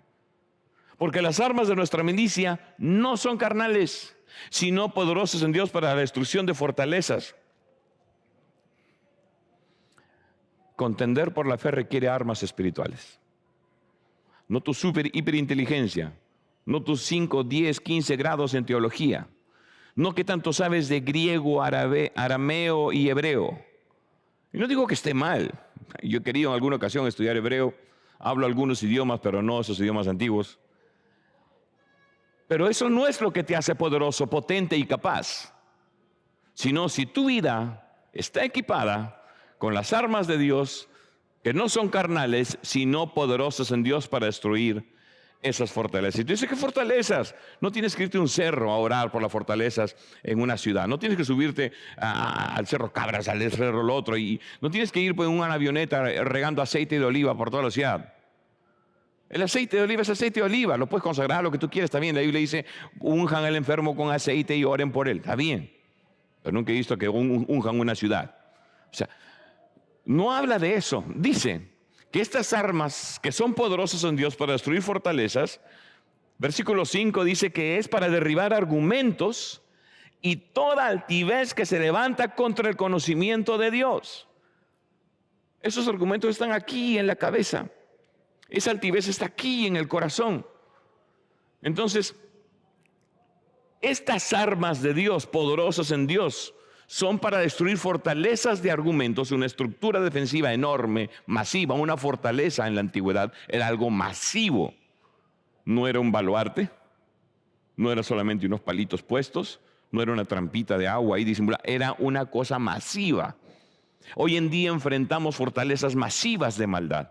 Speaker 4: Porque las armas de nuestra milicia no son carnales, sino poderosas en Dios para la destrucción de fortalezas. Contender por la fe requiere armas espirituales. No tu hiperinteligencia, no tus 5, 10, 15 grados en teología. No que tanto sabes de griego, arameo y hebreo. Y no digo que esté mal. Yo he querido en alguna ocasión estudiar hebreo. Hablo algunos idiomas, pero no esos idiomas antiguos. Pero eso no es lo que te hace poderoso, potente y capaz. Sino si tu vida está equipada con las armas de Dios, que no son carnales, sino poderosas en Dios para destruir esas fortalezas. Y tú dices, ¿qué fortalezas? No tienes que irte a un cerro a orar por las fortalezas en una ciudad. No tienes que subirte al Cerro Cabras, al cerro el otro. Y no tienes que ir en una avioneta regando aceite de oliva por toda la ciudad. El aceite de oliva es aceite de oliva. Lo puedes consagrar a lo que tú quieras. Está bien. La Biblia dice, unjan al enfermo con aceite y oren por él. Está bien. Pero nunca he visto que unjan una ciudad. O sea, no habla de eso. Dice que estas armas que son poderosas en Dios para destruir fortalezas, versículo 5 dice que es para derribar argumentos y toda altivez que se levanta contra el conocimiento de Dios. Esos argumentos están aquí en la cabeza. Esa altivez está aquí en el corazón. Entonces, estas armas de Dios, poderosas en Dios, son para destruir fortalezas de argumentos. Una estructura defensiva enorme, masiva. Una fortaleza en la antigüedad era algo masivo. No era un baluarte, no era solamente unos palitos puestos, no era una trampita de agua ahí disimulada, era una cosa masiva. Hoy en día enfrentamos fortalezas masivas de maldad.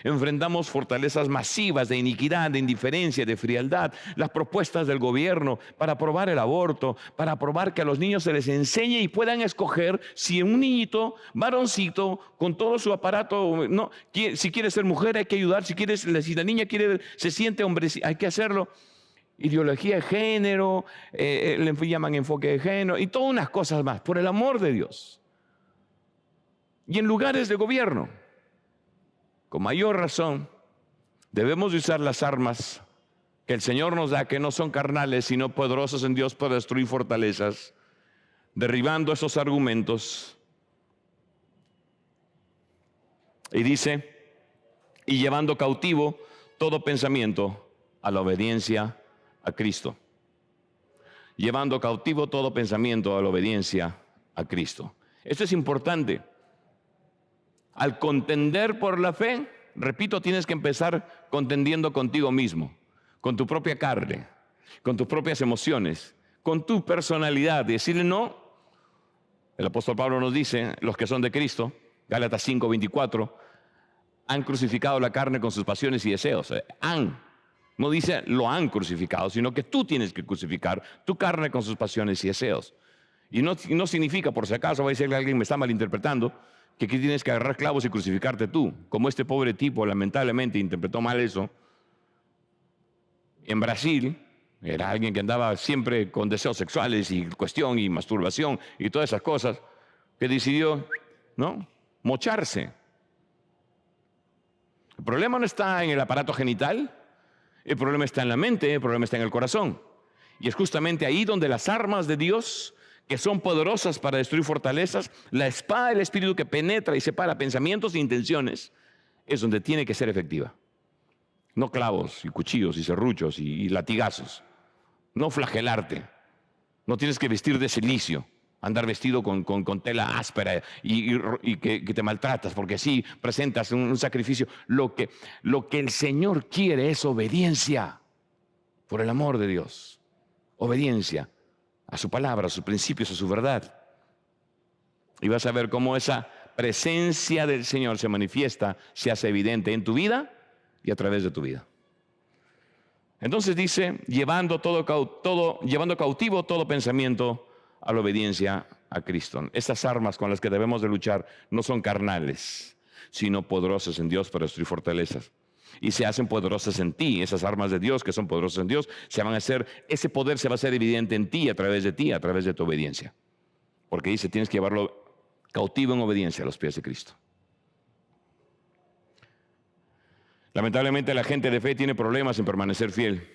Speaker 4: Enfrentamos fortalezas masivas de iniquidad, de indiferencia, de frialdad. Las propuestas del gobierno para aprobar el aborto, para aprobar que a los niños se les enseñe y puedan escoger si un niñito, varoncito, con todo su aparato, no, si quiere ser mujer hay que ayudar, si la niña se siente hombre, hay que hacerlo. Ideología de género, le llaman enfoque de género y todas unas cosas más, por el amor de Dios. Y en lugares de gobierno, con mayor razón, debemos usar las armas que el Señor nos da, que no son carnales, sino poderosos en Dios para destruir fortalezas, derribando esos argumentos. Y dice, y llevando cautivo todo pensamiento a la obediencia a Cristo. Llevando cautivo todo pensamiento a la obediencia a Cristo. Esto es importante. Al contender por la fe, repito, tienes que empezar contendiendo contigo mismo, con tu propia carne, con tus propias emociones, con tu personalidad. Decirle no. El apóstol Pablo nos dice, los que son de Cristo, Gálatas 5:24, han crucificado la carne con sus pasiones y deseos. No dice lo han crucificado, sino que tú tienes que crucificar tu carne con sus pasiones y deseos. Y no significa, por si acaso, va a decir que alguien me está malinterpretando, que aquí tienes que agarrar clavos y crucificarte tú. Como este pobre tipo lamentablemente interpretó mal eso. En Brasil, era alguien que andaba siempre con deseos sexuales y cuestión y masturbación y todas esas cosas, que decidió, ¿no?, mocharse. El problema no está en el aparato genital, el problema está en la mente, el problema está en el corazón. Y es justamente ahí donde las armas de Dios, que son poderosas para destruir fortalezas, la espada del Espíritu que penetra y separa pensamientos e intenciones, es donde tiene que ser efectiva. No clavos y cuchillos y serruchos y latigazos. No flagelarte. No tienes que vestir de silicio, andar vestido con tela áspera y que te maltratas, porque así presentas un sacrificio. Lo que el Señor quiere es obediencia, por el amor de Dios. Obediencia a su palabra, a sus principios, a su verdad. Y vas a ver cómo esa presencia del Señor se manifiesta, se hace evidente en tu vida y a través de tu vida. Entonces dice, llevando cautivo todo pensamiento a la obediencia a Cristo. Estas armas con las que debemos de luchar no son carnales, sino poderosas en Dios para destruir fortalezas. Y se hacen poderosas en ti. Esas armas de Dios que son poderosas en Dios, ese poder se va a hacer evidente en ti, a través de tu obediencia. Porque dice, tienes que llevarlo cautivo en obediencia a los pies de Cristo. Lamentablemente la gente de fe tiene problemas en permanecer fiel.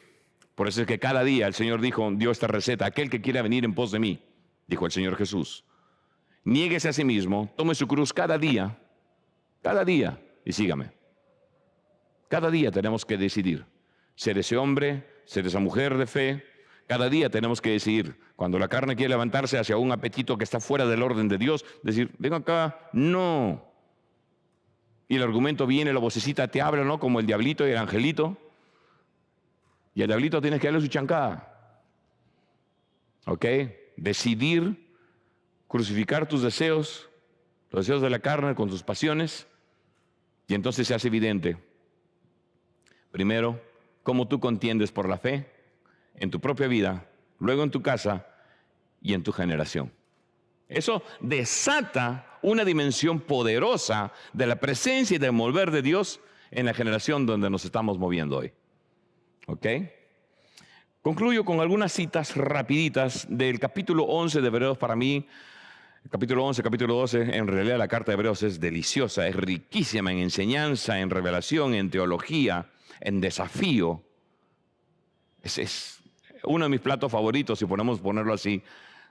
Speaker 4: Por eso es que cada día el Señor dio esta receta: aquel que quiera venir en pos de mí, dijo el Señor Jesús, niéguese a sí mismo, tome su cruz cada día y sígame. Cada día tenemos que decidir ser ese hombre, ser esa mujer de fe. Cada día tenemos que decidir, cuando la carne quiere levantarse hacia un apetito que está fuera del orden de Dios, decir, ven acá, no. Y el argumento viene, la vocecita te habla, ¿no?, como el diablito y el angelito. Y al diablito tienes que darle su chancada. ¿Ok? Decidir crucificar tus deseos, los deseos de la carne con tus pasiones, y entonces se hace evidente, primero, cómo tú contiendes por la fe en tu propia vida, luego en tu casa y en tu generación. Eso desata una dimensión poderosa de la presencia y del mover de Dios en la generación donde nos estamos moviendo hoy. ¿Ok? Concluyo con algunas citas rapiditas del capítulo 11 de Hebreos. Para mí, el capítulo 11, capítulo 12, en realidad la carta de Hebreos es deliciosa, es riquísima en enseñanza, en revelación, en teología, en desafío. Es uno de mis platos favoritos, si podemos ponerlo así,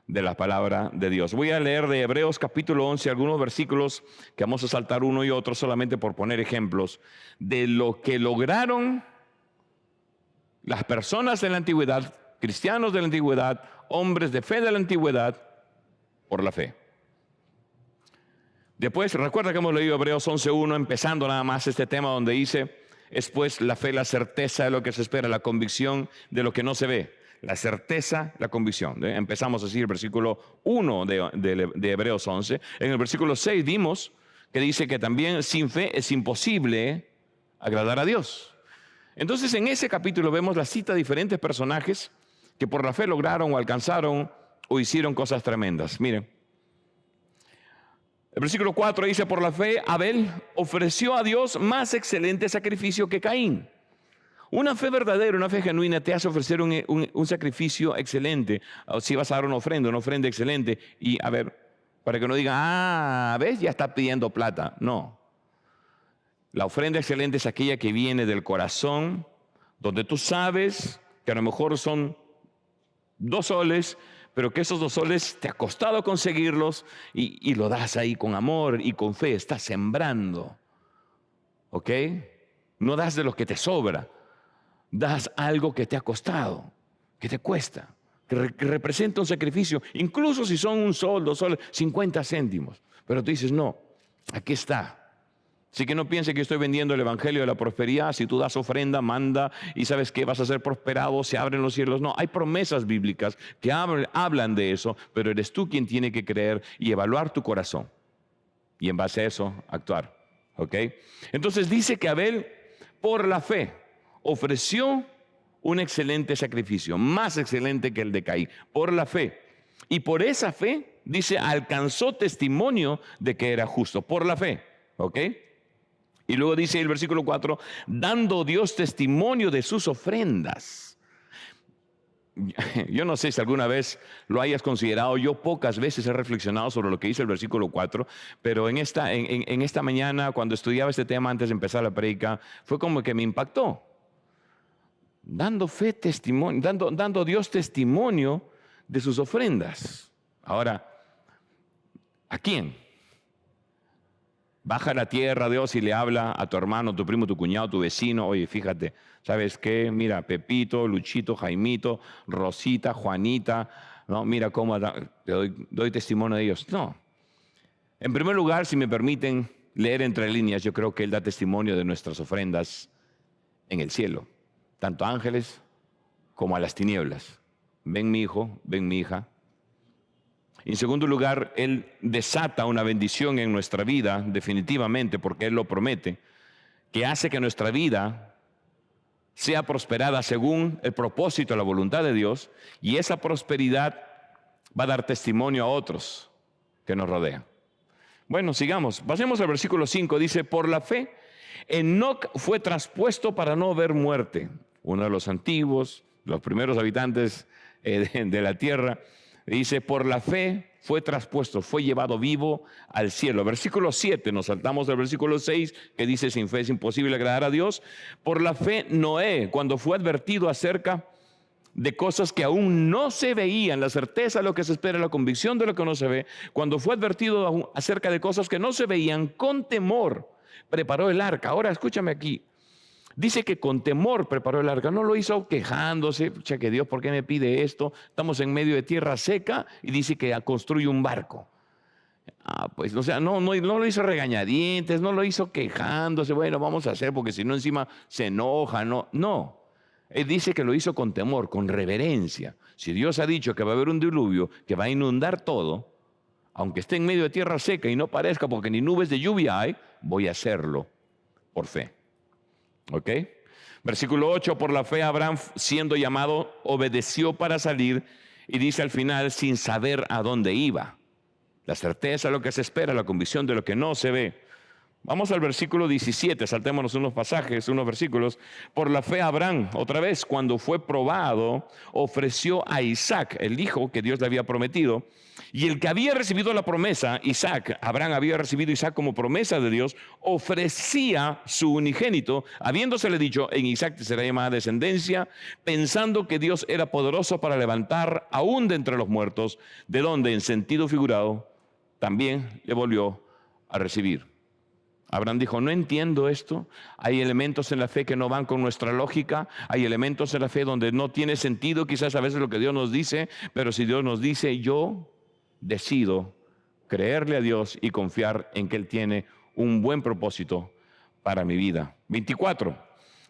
Speaker 4: de la palabra de Dios. Voy a leer de Hebreos capítulo 11 algunos versículos que vamos a saltar uno y otro solamente por poner ejemplos de lo que lograron las personas de la antigüedad, cristianos de la antigüedad, hombres de fe de la antigüedad, por la fe. Después, recuerda que hemos leído Hebreos 11:1, empezando nada más este tema donde dice, es pues la fe, la certeza de lo que se espera, la convicción de lo que no se ve. La certeza, la convicción. Empezamos así el versículo 1 de Hebreos 11. En el versículo 6 vimos que dice que también sin fe es imposible agradar a Dios. Entonces en ese capítulo vemos la cita de diferentes personajes que por la fe lograron o alcanzaron o hicieron cosas tremendas. Miren, el versículo 4 dice, por la fe Abel ofreció a Dios más excelente sacrificio que Caín. Una fe verdadera, una fe genuina te hace ofrecer un sacrificio excelente. O si vas a dar una ofrenda excelente. Y a ver, para que no digan, ves, ya está pidiendo plata. No. La ofrenda excelente es aquella que viene del corazón, donde tú sabes que a lo mejor son 2 soles, pero que esos 2 soles te ha costado conseguirlos y lo das ahí con amor y con fe. Estás sembrando. ¿Ok? No das de lo que te sobra. Das algo que te ha costado, que te cuesta, que representa un sacrificio, incluso si son 1 sol, 2 soles, 50 céntimos. Pero tú dices, no, aquí está. Así que no piense que estoy vendiendo el evangelio de la prosperidad. Si tú das ofrenda, manda y sabes que vas a ser prosperado, se abren los cielos. No, hay promesas bíblicas que hablan de eso, pero eres tú quien tiene que creer y evaluar tu corazón. Y en base a eso, actuar ¿Ok? Entonces dice que Abel, por la fe, ofreció un excelente sacrificio, más excelente que el de Caín, por la fe. Y por esa fe, dice, alcanzó testimonio de que era justo, por la fe. ¿Ok? Y luego dice el versículo 4, dando Dios testimonio de sus ofrendas. Yo no sé si alguna vez lo hayas considerado, yo pocas veces he reflexionado sobre lo que dice el versículo 4, pero en esta mañana, cuando estudiaba este tema antes de empezar la prédica, fue como que me impactó. Dando fe, testimonio, dando Dios testimonio de sus ofrendas. Ahora, ¿a quién? Baja a la tierra Dios y le habla a tu hermano, tu primo, tu cuñado, tu vecino. Oye, fíjate, ¿sabes qué? Mira, Pepito, Luchito, Jaimito, Rosita, Juanita, no, mira cómo te doy testimonio de ellos. No. En primer lugar, si me permiten leer entre líneas, yo creo que Él da testimonio de nuestras ofrendas en el cielo, tanto a ángeles como a las tinieblas. Ven mi hijo, ven mi hija. En segundo lugar, Él desata una bendición en nuestra vida, definitivamente, porque Él lo promete, que hace que nuestra vida sea prosperada según el propósito, la voluntad de Dios, y esa prosperidad va a dar testimonio a otros que nos rodean. Bueno, sigamos. Pasemos al versículo 5. Dice, por la fe, Enoc fue traspuesto para no ver muerte. Uno de los antiguos, los primeros habitantes de la tierra. Dice, por la fe fue traspuesto, fue llevado vivo al cielo. Versículo 7, nos saltamos del versículo 6, que dice, sin fe es imposible agradar a Dios. Por la fe, Noé, cuando fue advertido acerca de cosas que aún no se veían, la certeza de lo que se espera, la convicción de lo que no se ve, cuando fue advertido acerca de cosas que no se veían, con temor preparó el arca. Ahora, escúchame aquí. Dice que con temor preparó el arca, no lo hizo quejándose, pucha, que Dios, ¿por qué me pide esto? Estamos en medio de tierra seca y dice que construye un barco. Pues, o sea, no lo hizo regañadientes, no lo hizo quejándose, bueno, vamos a hacer porque si no encima se enoja, no. Él dice que lo hizo con temor, con reverencia. Si Dios ha dicho que va a haber un diluvio, que va a inundar todo, aunque esté en medio de tierra seca y no parezca porque ni nubes de lluvia hay, voy a hacerlo por fe. ¿Ok? Versículo 8, por la fe Abraham, siendo llamado, obedeció para salir, y dice al final, sin saber a dónde iba. La certeza de lo que se espera, la convicción de lo que no se ve. Vamos al versículo 17, saltémonos unos pasajes, unos versículos. Por la fe Abraham, otra vez, cuando fue probado, ofreció a Isaac, el hijo que Dios le había prometido. Y el que había recibido la promesa, Isaac, Abraham había recibido a Isaac como promesa de Dios, ofrecía su unigénito, habiéndosele dicho, en Isaac te será llamada descendencia, pensando que Dios era poderoso para levantar aún de entre los muertos, de donde en sentido figurado también le volvió a recibir. Abraham dijo, no entiendo esto, hay elementos en la fe que no van con nuestra lógica, hay elementos en la fe donde no tiene sentido quizás a veces lo que Dios nos dice, pero si Dios nos dice, yo decido creerle a Dios y confiar en que Él tiene un buen propósito para mi vida. 24.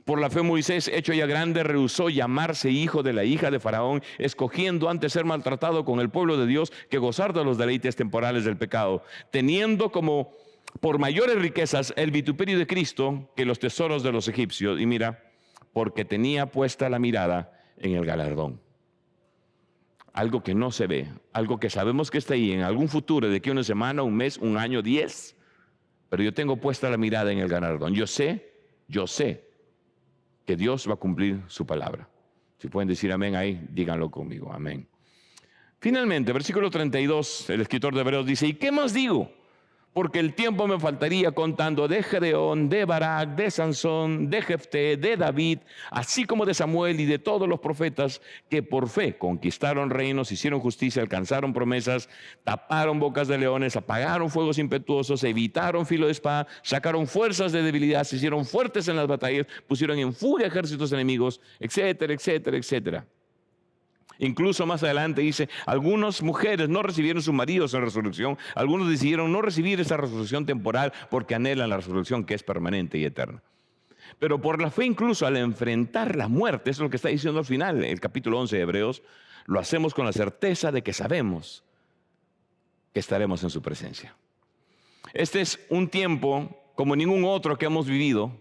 Speaker 4: Por la fe Moisés, hecho ya grande, rehusó llamarse hijo de la hija de Faraón, escogiendo antes ser maltratado con el pueblo de Dios que gozar de los deleites temporales del pecado, teniendo como por mayores riquezas el vituperio de Cristo que los tesoros de los egipcios. Y mira, porque tenía puesta la mirada en el galardón. Algo que no se ve, algo que sabemos que está ahí en algún futuro, de aquí a una semana, un mes, un año, 10. Pero yo tengo puesta la mirada en el galardón. Yo sé que Dios va a cumplir su palabra. Si pueden decir amén ahí, díganlo conmigo, amén. Finalmente, versículo 32, el escritor de Hebreos dice, ¿y qué más digo? Porque el tiempo me faltaría contando de Gedeón, de Barak, de Sansón, de Jefté, de David, así como de Samuel y de todos los profetas que por fe conquistaron reinos, hicieron justicia, alcanzaron promesas, taparon bocas de leones, apagaron fuegos impetuosos, evitaron filo de espada, sacaron fuerzas de debilidad, se hicieron fuertes en las batallas, pusieron en fuga ejércitos enemigos, etcétera, etcétera, etcétera. Incluso más adelante dice, algunas mujeres no recibieron sus maridos en resurrección, algunos decidieron no recibir esa resurrección temporal porque anhelan la resurrección que es permanente y eterna. Pero por la fe incluso al enfrentar la muerte, eso es lo que está diciendo al final, el capítulo 11 de Hebreos, lo hacemos con la certeza de que sabemos que estaremos en su presencia. Este es un tiempo como ningún otro que hemos vivido.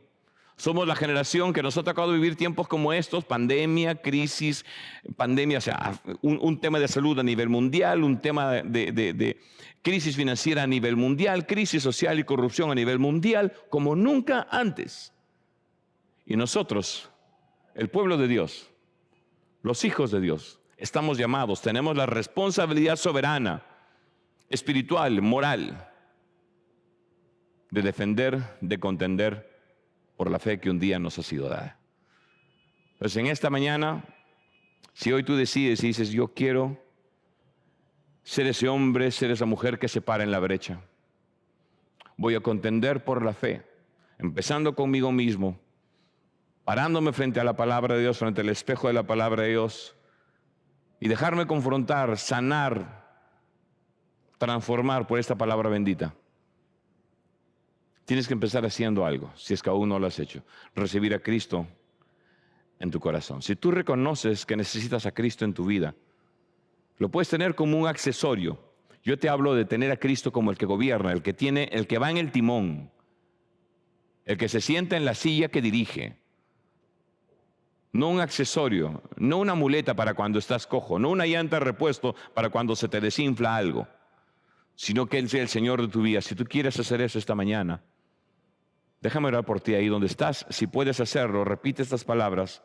Speaker 4: Somos la generación que nos ha tocado vivir tiempos como estos, pandemia, crisis, o sea, un tema de salud a nivel mundial, un tema de crisis financiera a nivel mundial, crisis social y corrupción a nivel mundial, como nunca antes. Y nosotros, el pueblo de Dios, los hijos de Dios, estamos llamados, tenemos la responsabilidad soberana, espiritual, moral, de defender, de contender por la fe que un día nos ha sido dada. Pues en esta mañana, si hoy tú decides y dices, yo quiero ser ese hombre, ser esa mujer que se para en la brecha, voy a contender por la fe, empezando conmigo mismo, parándome frente a la palabra de Dios, frente al espejo de la palabra de Dios, y dejarme confrontar, sanar, transformar por esta palabra bendita. Tienes que empezar haciendo algo, si es que aún no lo has hecho. Recibir a Cristo en tu corazón. Si tú reconoces que necesitas a Cristo en tu vida, lo puedes tener como un accesorio. Yo te hablo de tener a Cristo como el que gobierna, el que va en el timón, el que se sienta en la silla que dirige. No un accesorio, no una muleta para cuando estás cojo, no una llanta de repuesto para cuando se te desinfla algo, sino que Él sea el Señor de tu vida. Si tú quieres hacer eso esta mañana, déjame orar por ti ahí donde estás. Si puedes hacerlo, repite estas palabras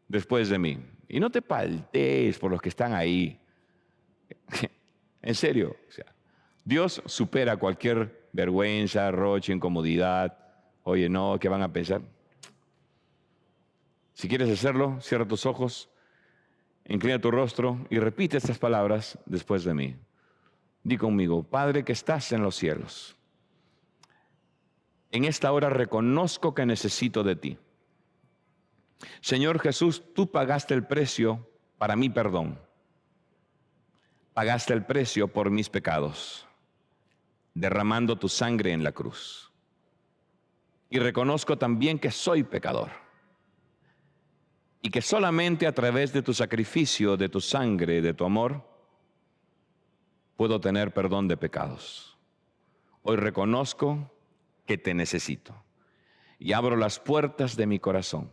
Speaker 4: después de mí. Y no te paltees por los que están ahí. En serio, o sea, Dios supera cualquier vergüenza, roche, incomodidad. Oye, no, ¿qué van a pensar? Si quieres hacerlo, cierra tus ojos, inclina tu rostro y repite estas palabras después de mí. Di conmigo, Padre que estás en los cielos, en esta hora reconozco que necesito de ti. Señor Jesús, tú pagaste el precio para mi perdón. Pagaste el precio por mis pecados, derramando tu sangre en la cruz. Y reconozco también que soy pecador. Y que solamente a través de tu sacrificio, de tu sangre, de tu amor, puedo tener perdón de pecados. Hoy reconozco que te necesito y abro las puertas de mi corazón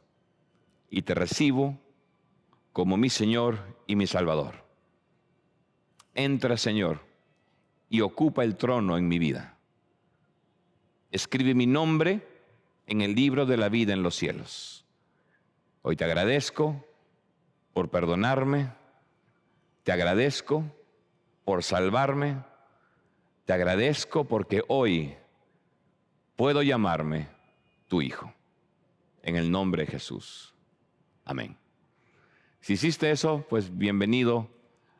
Speaker 4: y te recibo como mi Señor y mi Salvador. Entra, Señor, y ocupa el trono en mi vida. Escribe mi nombre en el libro de la vida en los cielos. Hoy te agradezco por perdonarme, te agradezco por salvarme, te agradezco porque hoy puedo llamarme tu hijo, en el nombre de Jesús. Amén. Si hiciste eso, pues bienvenido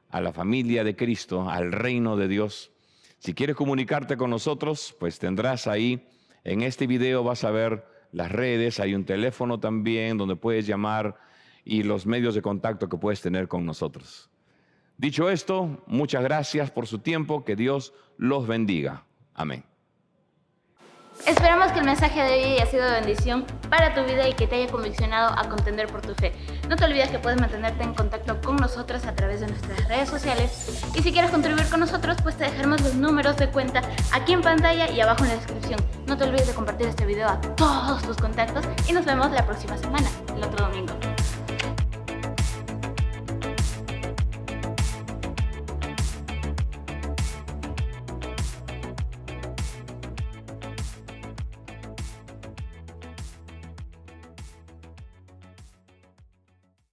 Speaker 4: a la familia de Cristo, al reino de Dios. Si quieres comunicarte con nosotros, pues tendrás ahí, en este video vas a ver las redes, hay un teléfono también donde puedes llamar y los medios de contacto que puedes tener con nosotros. Dicho esto, muchas gracias por su tiempo, que Dios los bendiga. Amén.
Speaker 2: Esperamos que el mensaje de hoy haya sido de bendición para tu vida y que te haya conviccionado a contender por tu fe. No te olvides que puedes mantenerte en contacto con nosotros a través de nuestras redes sociales. Y si quieres contribuir con nosotros, pues te dejaremos los números de cuenta aquí en pantalla y abajo en la descripción. No te olvides de compartir este video a todos tus contactos y nos vemos la próxima semana, el otro domingo.